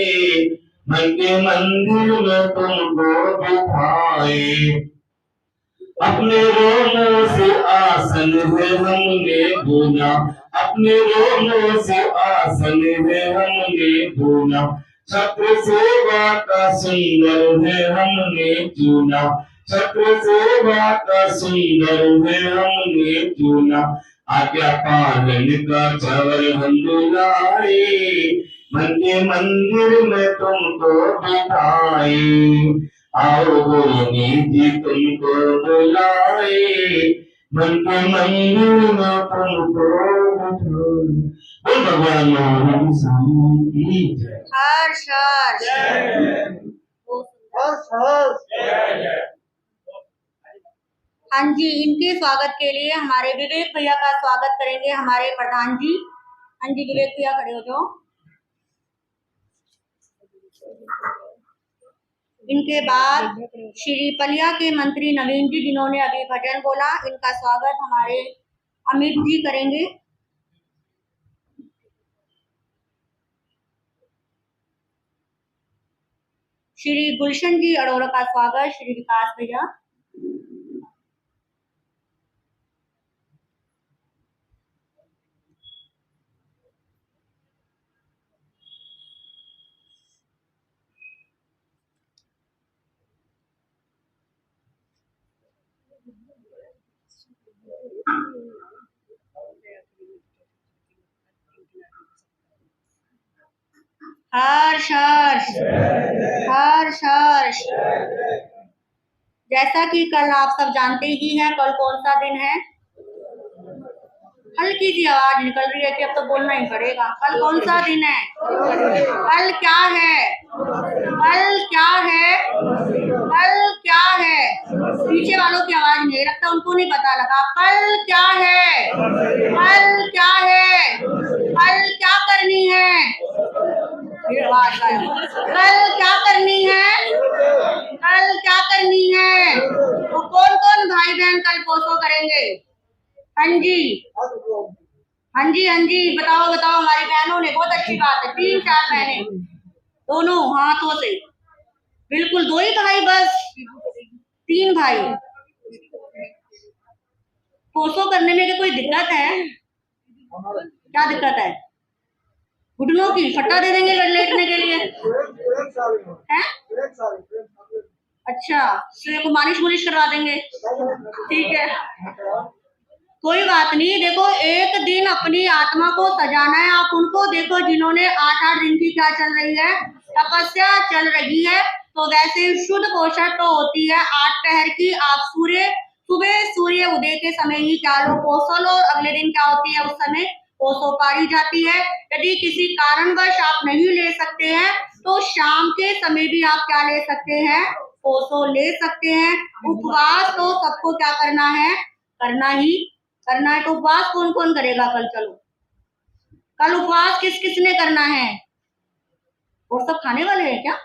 मन के मंदिर में तुमको बिठाए। अपने रोमों से आसन है हमने बुना, अपने रोमों से आसन है हमने बुना। छत्र सेवा का सुंदर है हमने चुना, छत्र सेवा का सुंदर है हमने चुना। आज्ञा पालन का चवर हम बुलाए, मन के मंदिर में तुमको बिठाए। आओ गुरु जी तुमको बुलाए, मन के मंदिर में तुमको बिठाए। भगवान स्वामी की जय। हर्ष हर्ष हाँ जी, इनके स्वागत के लिए हमारे विवेक भैया का स्वागत करेंगे हमारे प्रधान जी। हाँ जी विवेक भैया खड़े हो जाओ। इनके बाद श्री पलिया के मंत्री नवीन जी जिन्होंने अभी भजन बोला, इनका स्वागत हमारे अमित जी करेंगे। श्री गुलशन जी अरोड़ा का स्वागत श्री विकास भैया। हर्ष हर्ष हर्ष हर्ष। जैसा कि कल आप सब जानते ही हैं, कल कौन सा दिन है? हल्की सी आवाज निकल रही है कि अब तो बोलना ही पड़ेगा। कल कौन सा दिन है? कल क्या है? कल क्या है? कल क्या है? पीछे वालों की आवाज नहीं रखता, उनको नहीं पता लगा। कल क्या है? कल क्या है? कल क्या करनी है? फिर आवाज आया। कल क्या करनी है? कल क्या करनी है? तो कौन कौन भाई बहन कल पोसो करेंगे? हाँ जी, हाँ जी, हाँ जी, बताओ बताओ। हमारी बहनों ने, बहुत अच्छी बात है, 3-4 बहनें, दोनों हाथों से। बिल्कुल, 2 ही भाई बस? 3 भाई। पोसो करने में क्या कोई दिक्कत है? क्या दिक्कत है? घुटनों की फट्टा दे देंगे लेटने के लिए? हैं? अच्छा, तो मालिश मुलिश करवा देंगे? ठीक है, कोई बात नहीं। देखो, एक दिन अपनी आत्मा को सजाना है। आप उनको देखो जिन्होंने 8-8 दिन की क्या चल रही है, तपस्या चल रही है। तो वैसे शुद्ध पोषण तो होती है 8 पहर की। आप सुबह सूर्य उदय के समय ही क्या लो, पोषो लो, और अगले दिन क्या होती है, उस समय पोषो पारी जाती है। यदि किसी कारणवश आप नहीं ले सकते हैं तो शाम के समय भी आप क्या ले सकते हैं, पोषो ले सकते हैं। उपवास तो सबको क्या करना है, करना ही करना है। तो उपवास कौन कौन करेगा कल? चलो, कल उपवास किस किसने करना है? और सब खाने वाले हैं क्या?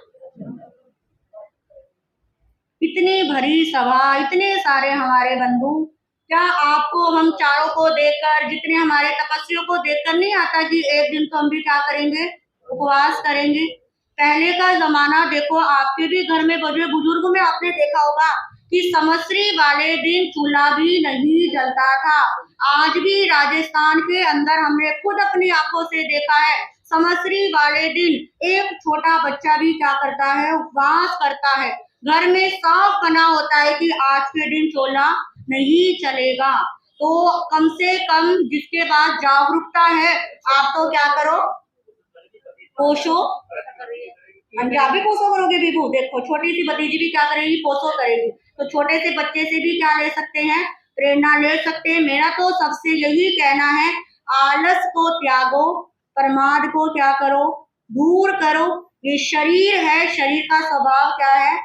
इतनी भरी सभा, इतने सारे हमारे बंधु, क्या आपको हम चारों को देखकर, जितने हमारे तपस्वियों को देखकर नहीं आता कि एक दिन तो हम भी क्या करेंगे, उपवास करेंगे? पहले का जमाना देखो, आपके भी घर में बड़े बुजुर्ग में आपने देखा होगा कि समश्री वाले दिन चूल्हा भी नहीं जलता था। आज भी राजस्थान के अंदर हमने खुद अपनी आंखों से देखा है, समश्री वाले दिन एक छोटा बच्चा भी क्या करता है, उपवास करता है। घर में साफ बना होता है कि आज के दिन चूल्हा नहीं चलेगा। तो कम से कम जिसके पास जागरूकता है, आप तो क्या करो, पोषो। हाँ जी, आप भी पोषो करोगे बीबू? देखो, छोटी सी भतीजी भी क्या करेगी, पोषो करेगी। तो छोटे से बच्चे से भी क्या ले सकते हैं, प्रेरणा ले सकते हैं। मेरा तो सबसे यही कहना है, आलस को त्यागो, प्रमाद को क्या करो, दूर करो। ये शरीर है, शरीर का स्वभाव क्या है,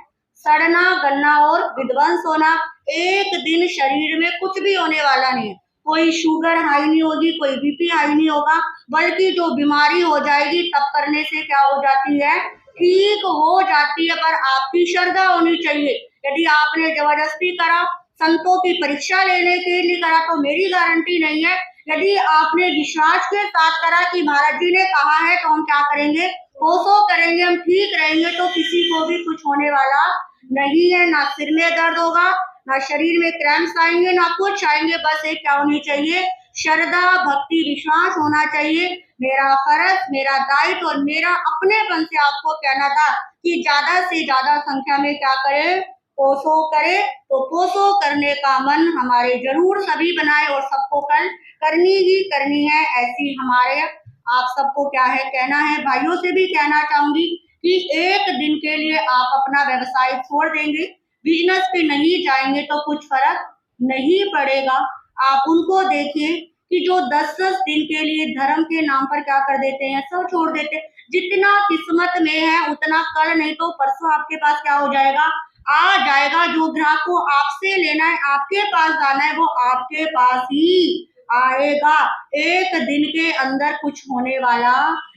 सड़ना, गलना और विध्वंस होना। एक दिन शरीर में कुछ भी होने वाला नहीं है। कोई शुगर हाई नहीं होगी, कोई बीपी हाई नहीं होगा, बल्कि जो बीमारी हो जाएगी तब करने से क्या हो जाती है, ठीक हो जाती है। पर आपकी श्रद्धा होनी चाहिए। यदि आपने जबरदस्ती करा, संतों की परीक्षा लेने के लिए करा, तो मेरी गारंटी नहीं है। यदि आपने विश्वास के साथ करा कि महाराज जी ने कहा है तो हम क्या करेंगे, पोषो करेंगे, हम ठीक रहेंगे, तो किसी को भी कुछ होने वाला नहीं है। ना सिर में दर्द होगा, ना शरीर में क्रैम्प्स आएंगे, ना कुछ आएंगे। बस एक क्या होनी चाहिए, श्रद्धा, भक्ति, विश्वास होना चाहिए। मेरा फर्ज, मेरा दायित्व और मेरा अपनेपन से आपको कहना था कि ज्यादा से ज्यादा संख्या में क्या करें, पोषो करे। तो पोषो करने का मन हमारे जरूर सभी बनाए, और सबको कल करनी ही करनी है। ऐसी हमारे आप सबको क्या है कहना है। भाइयों से भी कहना चाहूंगी कि एक दिन के लिए आप अपना व्यवसाय छोड़ देंगे, बिजनेस पे नहीं जाएंगे तो कुछ फर्क नहीं पड़ेगा। आप उनको देखिए कि जो 10-10 दिन के लिए धर्म के नाम पर क्या कर देते हैं, सब छोड़ देते हैं। जितना किस्मत में है उतना कल नहीं तो परसों आपके पास क्या हो जाएगा, आ जाएगा। जो ग्राहक को आपसे लेना है, आपके पास जाना है, वो आपके पास ही आएगा। एक दिन के अंदर कुछ होने वाला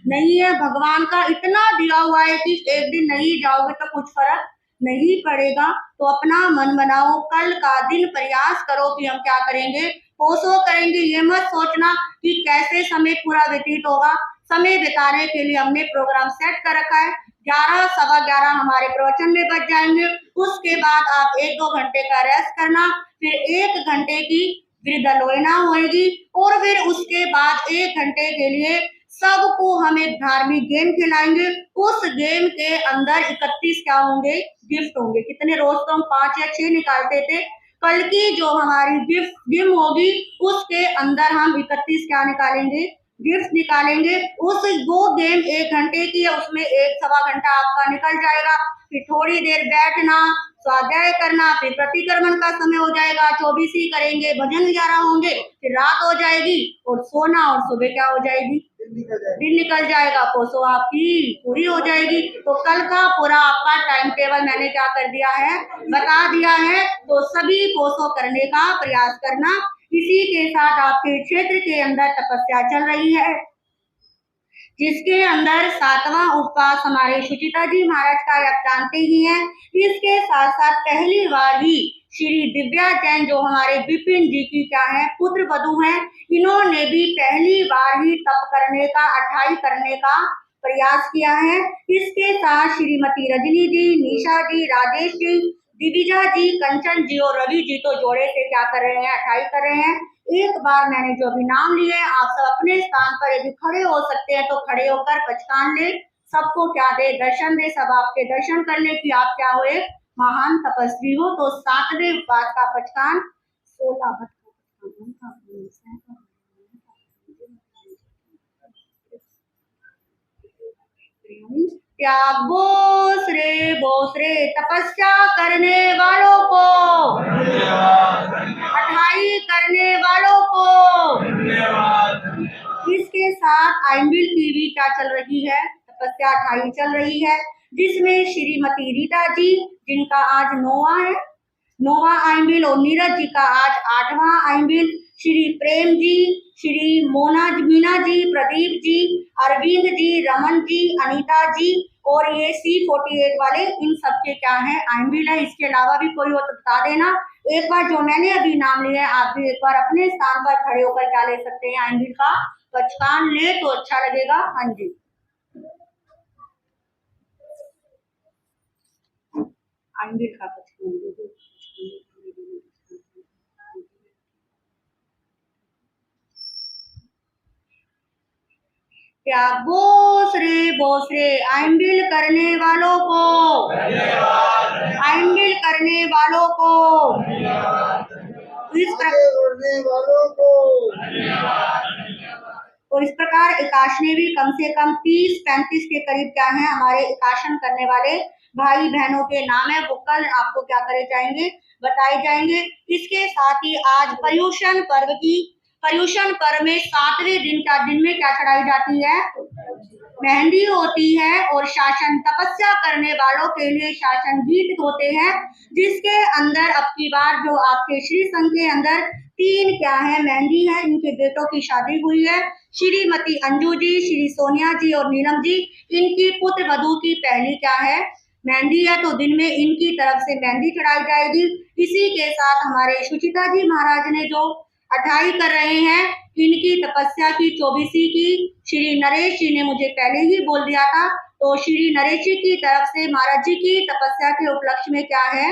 नहीं है। भगवान का इतना दिया हुआ है कि एक दिन नहीं जाओगे तो कुछ फर्क नहीं पड़ेगा। तो अपना मन बनाओ, कल का दिन प्रयास करो कि हम क्या करेंगे, पोषो करेंगे। ये मत सोचना कि कैसे समय पूरा व्यतीत होगा। समय बिताने के लिए हमने प्रोग्राम सेट कर रखा है। 11, 11:15 हमारे प्रवचन में बच जाएंगे। उसके बाद आप 1-2 घंटे का रेस्ट करना, फिर 1 घंटे की वृद्धलोयना होगी, और फिर उसके बाद 1 घंटे के लिए सबको हम एक धार्मिक गेम खिलाएंगे। उस गेम के अंदर 31 क्या होंगे, गिफ्ट होंगे। कितने, रोज तो हम 5 या 6 निकालते थे। कल की जो हमारी गिफ्ट गेम होगी, उसके अंदर हम 31 क्या निकालेंगे, गिफ्ट निकालेंगे। उस वो गेम 1 घंटे की है, उसमें 1-1.25 घंटा आपका निकल जाएगा। फिर थोड़ी देर बैठना, स्वाध्याय करना, फिर प्रतिक्रमण का समय हो जाएगा, 24 करेंगे, भजन 11 होंगे, फिर रात हो जाएगी और सोना, और सुबह क्या हो जाएगी, दिन निकल जाएगा, कोसो आपकी पूरी हो जाएगी। तो कल का पूरा आपका टाइम टेबल मैंने क्या कर दिया है, बता दिया है। तो सभी कोसो करने का प्रयास करना। इसी के साथ आपके क्षेत्र के अंदर तपस्या चल रही है, जिसके अंदर 7वां उपवास हमारे सुचिता जी महाराज का आप जानते ही हैं। इसके साथ साथ पहली बार ही श्री दिव्या जैन जो हमारे विपिन जी की क्या है पुत्र वधू हैं, इन्होंने भी पहली बार ही तप करने का 28 करने का प्रयास किया है। इसके साथ श्रीमती रजनी जी, निशा जी, राजेश जी, दिविजा जी, कंचन जी और रवि जी तो जोड़े से क्या कर रहे हैं, 28 कर रहे हैं। एक बार मैंने जो भी नाम लिए, आप सब अपने स्थान पर यदि खड़े हो सकते हैं तो खड़े होकर पचकान ले। सबको क्या दे, दर्शन दे, सब आपके दर्शन कर ले कि आप क्या हुए, महान तपस्वी हो। तो 7वें उपवास का पचकान 16 त्याग बोसरे तपस्या करने वालों को, 28 करने वालों को। इसके साथ आइंबिल की भी क्या चल रही है, तपस्या 28 चल रही है, जिसमें श्रीमती रीता जी जिनका आज 9वां आइंबिल और नीरज जी का आज 8वां आइंबिल, श्री प्रेम जी, श्री मीना जी, प्रदीप जी, अरविंद जी, रमन जी, अनीता जी और ये C48 वाले, इन सबके क्या है आइंबिल है। इसके अलावा भी कोई हो तो बता देना। एक बार जो मैंने अभी नाम लिया है, आप भी एक बार अपने स्थान पर खड़े होकर क्या ले सकते हैं, आइंबिल का पचकान ले तो अच्छा लगेगा। हाँ जी, आइंबिल का पचकान क्या बोसरे आइंबिल करने वालों को, आइंबिल करने वालों को, तो इस प्रकार एकाशने भी कम से कम 30-35 के करीब क्या है हमारे एकाशन करने वाले भाई बहनों के नाम है, वो कल आपको क्या करे जाएंगे, बताए जाएंगे। इसके साथ ही आज पर्युषण पर्व में 7वें दिन में क्या चढ़ाई जाती है, मेहंदी होती है और शासन तपस्या करने वालों के लिए शासन गीत होते हैं, जिसके अंदर अब की बार जो आपके श्री संघ के अंदर 3 क्या है मेहंदी है, इनके बेटों की शादी हुई है। श्रीमती अंजू जी, श्री सोनिया जी और नीलम जी, इनकी पुत्र वधू की पहली क्या है मेहंदी है, तो दिन में इनकी तरफ से मेहंदी चढ़ाई जाएगी। इसी के साथ हमारे सुचिता जी महाराज ने जो 28 कर रहे हैं, इनकी तपस्या की 24वीं की श्री नरेश जी ने मुझे पहले ही बोल दिया था, तो श्री नरेश जी की तरफ से महाराज जी की तपस्या के उपलक्ष्य में क्या है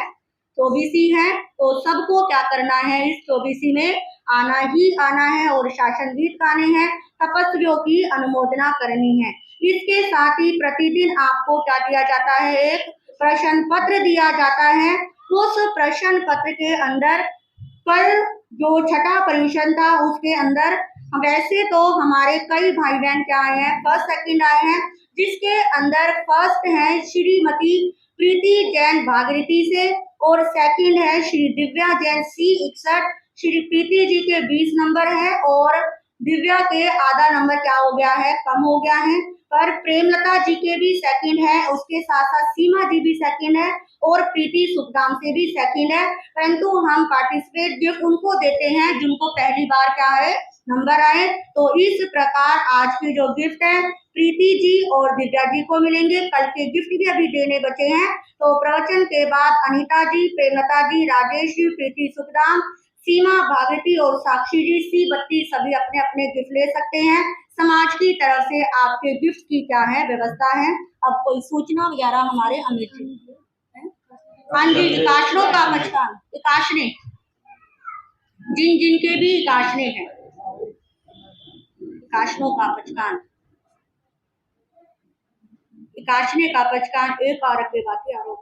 24वीं है। तो सबको क्या करना है, इस 24वीं में आना ही आना है और शासन गीत गाने हैं, तपस्वियों की अनुमोदना करनी है। इसके साथ ही प्रतिदिन आपको क्या दिया जाता है, एक प्रश्न पत्र दिया जाता है। उस प्रश्न पत्र के अंदर कल जो छठा पर्युषण था उसके अंदर वैसे तो हमारे कई भाई बहन क्या आए हैं, फर्स्ट सेकंड आए हैं, जिसके अंदर फर्स्ट है श्रीमती प्रीति जैन भागीरथी से और सेकंड है श्री दिव्या जैन C61। श्री प्रीति जी के 20 नंबर है और दिव्या के आधा नंबर क्या हो गया है, कम हो गया है। पर प्रेमलता जी के भी सेकंड है, उसके साथ साथ सीमा जी भी सेकंड है और प्रीति सुखदाम से भी सेकंड है। परंतु हम पार्टिसिपेट गिफ्ट उनको देते हैं जिनको पहली बार क्या है नंबर आए। तो इस प्रकार आज के जो गिफ्ट है प्रीति जी और दिव्या जी को मिलेंगे। कल के गिफ्ट भी अभी देने बचे हैं, तो प्रवचन के बाद अनीता जी, प्रेमलता जी, राजेश जी, प्रीति सुखदाम, सीमा भागीरथी और साक्षी जी C32 सभी अपने अपने गिफ्ट ले सकते हैं। समाज की तरफ से आपके गिफ्ट की क्या है व्यवस्था है। अब कोई सूचना वगैरह हमारे अमित जी, हाँ जी, एकाशनों का पचकान, एकाशने जिन के भी एकाशने हैं, एकाशनों का पचकान, एकाशने का पचकान एक और के बाकी आरोप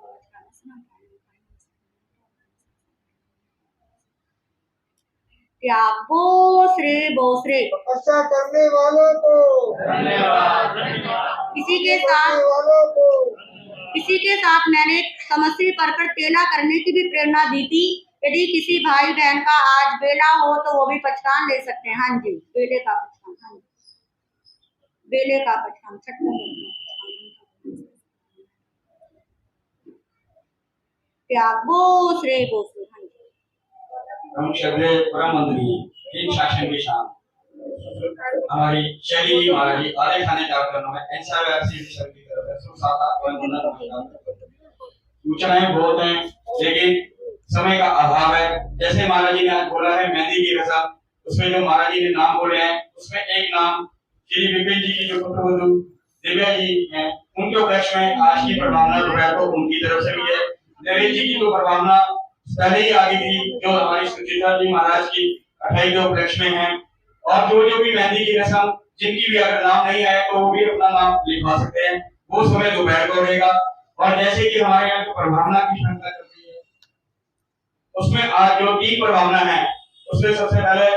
बोसरे तपस्या करने वालों को धन्यवाद। इसी के साथ मैंने समस्या पर तेला करने की भी प्रेरणा दी थी। यदि किसी भाई बहन का आज बेला हो तो वो भी पचकान ले सकते हैं। हाँ जी, बेले का पचकान। हाँ जी, बेले का पठान छठा त्यागो श्रे बोसो। हाँ जी हम श्रद्धेय परम वंदनीय तीन शासन के शान हमारी शैली जी महाराज जी आधे खाने कार्यक्रम में एनसीआरसी समिति की तरफ से सुसाता सूचनाएं बहुत हैं लेकिन समय का अभाव है। जैसे महाराज जी ने आज बोला है मेहंदी की रस्म, उसमें जो महाराज जी ने नाम बोले हैं उसमें एक नाम श्री विपिन जी की जो पुत्रवधू दिव्या जी हैं उनके उपलक्ष्य में आज की प्रभावना जो है तो उनकी तरफ से भी है। नरेश जी की तो प्रभावना पहले ही आ गई थी जो हमारी सुचिता जी महाराज की 28 के उपलक्ष्य में है। और जो भी मेहंदी की रस्म जिनकी भी अगर नाम नहीं आए तो वो भी अपना नाम लिखवा सकते हैं, वो समय दोपहर को रहेगा। और जैसे कि हमारे यहाँ जो प्रभावना की श्रृंखला चलती है उसमें आज जो 3 प्रभावना है उसमें सबसे पहले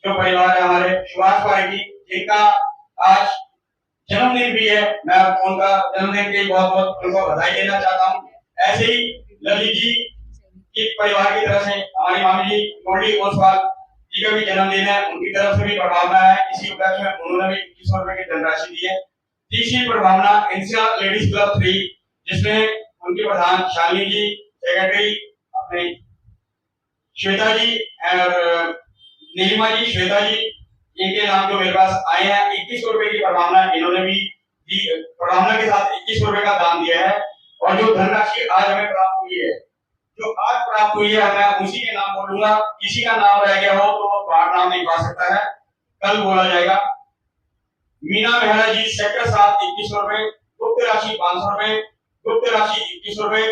जो परिवार है हमारे सुभाष पारे जी जिनका आज जन्मदिन भी है, मैं उनका जन्मदिन के बहुत बहुत उनको बधाई देना चाहता हूँ। ऐसे ही ललित जी की परिवार की तरफ से हमारी मामी जी गोल्डी ओसवाल जी का भी जन्मदिन है, उनकी तरफ से भी प्रभावना है। इसी उपलक्ष्य में उन्होंने भी 2100 रुपए की धनराशि दी है। तीसरी प्रभावना इंसिया लेडीज क्लब 3 जिसमें उनके प्रधान शालिनी जी, सेक्रेटरी अपने श्वेता जी और नीलिमा जी, श्वेता जी, इनके नाम जो मेरे पास आए हैं 2100 रुपए की प्रभावना इन्होंने भी दी। प्रभावना के साथ 2100 रुपए का दान दिया है। और जो धनराशि आज हमें प्राप्त हुई है, जो आज प्राप्त हुई है मैं उसी के नाम बोलूंगा। किसी का नाम रह गया हो तो बाहर नाम लिखवा सकता है, कल बोला जाएगा। मीना मेहरा जी सेक्टर 7 2100 रुपए, गुप्त राशि 500 रुपए, गुप्त राशि 2100 रुपए,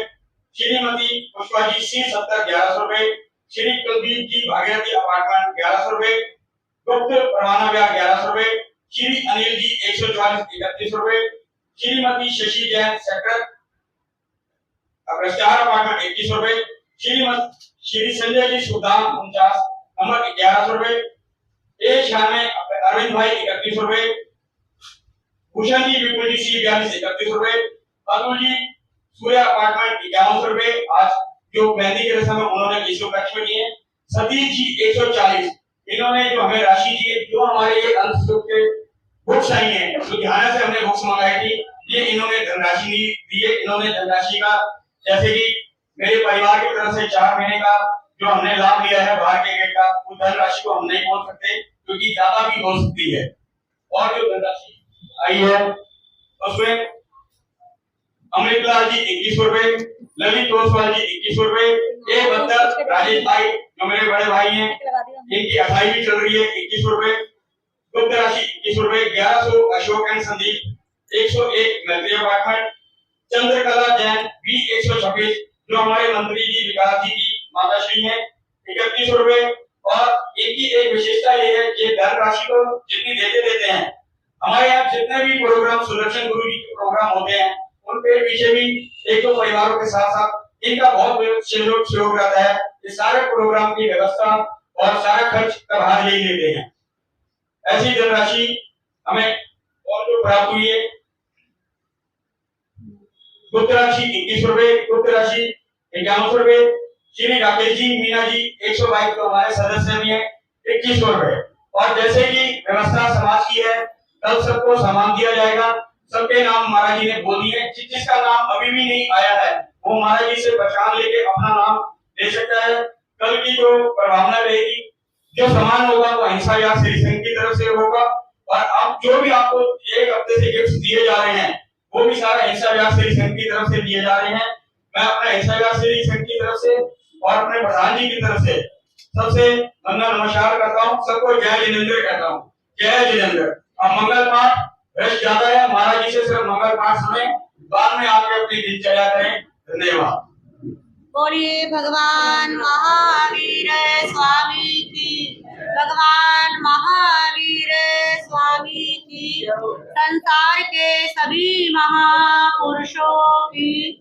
श्रीमती पुष्पा जी सी 70 1100 रुपए, श्री कुलदीप जी भागीरथी अपार्टमेंट 1100 रुपए, गुप्त परवाना ब्याह 1100 रुपए, श्री अनिल जी 144 3100 रुपए, श्रीमती शशि जैन सेक्टर अग्रस्टार अपार्टमेंट 2100 रुपए, श्री संजय जी सुदाम 49 नंबर 1100 रुपए, ए शाह में अरविंद भाई 3100 रुपए, भूषण जी विपुल जी सी 42 3100 रुपए, अतुल जी सूर्या अपार्टमेंट 5100 रुपए। आज जो मेहंदी की रस्म है उन्होंने इस उपलक्ष्य में दिए। सतीश जी 140 इन्होंने जो हमें राशि दी है, जो हमारे ये अंशुल्क के बुक्स आई हैं तो ध्यान से हमने बुक्स मंगाई थी, ये इन्होंने धनराशि दी है। इन्होंने धनराशि का जैसे कि मेरे परिवार की तरफ से 4 महीने का जो हमने लाभ लिया है बाहर के गेट का, उस धनराशि को हम नहीं बोल सकते क्योंकि ज्यादा भी हो सकती है। और जो धनराशि आई है उसमें अमृतलाल जी 2100 रुपए, ललित ओसवाल जी 2100 रुपए, ए बंदर राजेश भाई जो मेरे बड़े भाई हैं इनकी 28वीं चल रही है 2100 रुपए, गुप्त राशि 2100 रुपए, 1100 अशोक एंड संदीप 101 मैत्री अपार्टमेंट, चंद्रकला जैन बी 126 जो हमारे मंत्री जी विकास जी की माता श्री हैं 3100 रुपए। और इनकी एक विशेषता ये है कि धन राशि को जितनी देते हैं, हमारे यहाँ जितने भी प्रोग्राम सुदर्शन गुरु जी के प्रोग्राम होते हैं उनके पीछे भी एक दो परिवारों के साथ साथ इनका बहुत सहयोग रहता है। इस सारे प्रोग्राम की व्यवस्था और सारा खर्च का भार यही लेते हैं। ऐसी धनराशि हमें और जो प्राप्त हुई है, गुप्त राशि 2100 रुपए, गुप्त राशि 5100 रुपए, श्री राकेश जी मीना जी 122 तो हमारे सदस्य भी हैं 2100 रुपए। और जैसे कि व्यवस्था समाज की है, कल सबको सामान दिया जाएगा। सबके नाम महाराज जी ने बोल दिए, जिसका नाम अभी भी नहीं आया है वो महाराज जी से पहचान लेके अपना नाम दे सकता है। कल की जो प्रभावना रहेगी, जो सामान होगा वो अहिंसा विहार श्री संघ की तरफ से होगा। और अब जो भी आपको एक हफ्ते से गिफ्ट दिए जा रहे हैं वो भी सारा अहिंसा विहार श्री संघ की तरफ से दिए जा रहे हैं। मैं अपने अहिंसा विहार श्री संघ की तरफ से और अपने प्रधान जी की तरफ से सबसे मंगल नमस्कार करता हूँ। सबको जय जिनेंद्र कहता हूँ, जय जिनेंद्र। अब मंगल पाठ रश ज्यादा है, महाराज जी से सिर्फ मंगल पाठ सुने, बाद में आपके अपनी दिनचर्या करें। धन्यवाद। बोलिए भगवान महावीर स्वामी की, भगवान महावीर स्वामी की, संसार के सभी महापुरुषों की।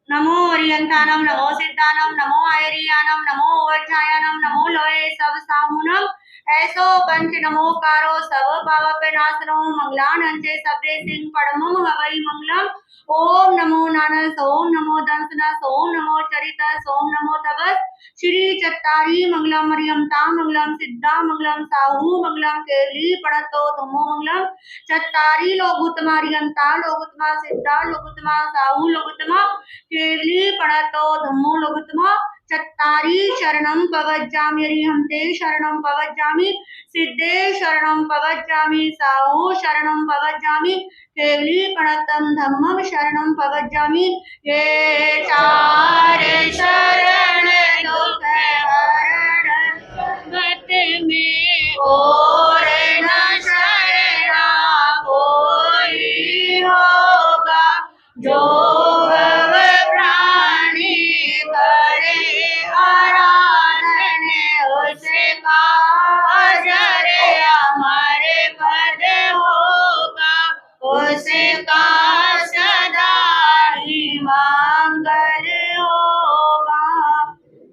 नमो अरियंतानम, नमो सिद्धानम, नमो आयरियानम, नमो वज्रायनम, नमो लोये सब साहुनम, ऐसो पंच नमोकारो सब पाप नाशनो मंगलानंचे सबे सिंह परमम हवै मंगलम। ओम नमो नानस, ओम नमो दंसनस, ओम नमो चरितस, ओम नमो तपस। श्री चत्तारी मंगलम मरियमता मंगलम सिद्धा मंगलम साहू मंगलम केली पड़तो धमो मंगलम। चत्तारी लोगुतमा रियंता लोगुतमा सिद्धा लोगुतमा साहू लोगुतमा केली पड़तो धमो लोगुतमा। चत्तारी शरणं पवज्जामि हरिहंते शरणं पवज्जामि सिद्धे शरणं पवज्जामि साहू शरणं पवज्जामि केवली प्रणतम धम्मम शरणं पवज्जामि। ये चार शरण दुख हरण मत में और न शरणा कोई होगा। जो भव प्राणी करे आराधन उसका अजर हमारे पद होगा। उसका सदा ही मंगल होगा।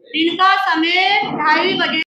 दिन का समय 2:30 बजे।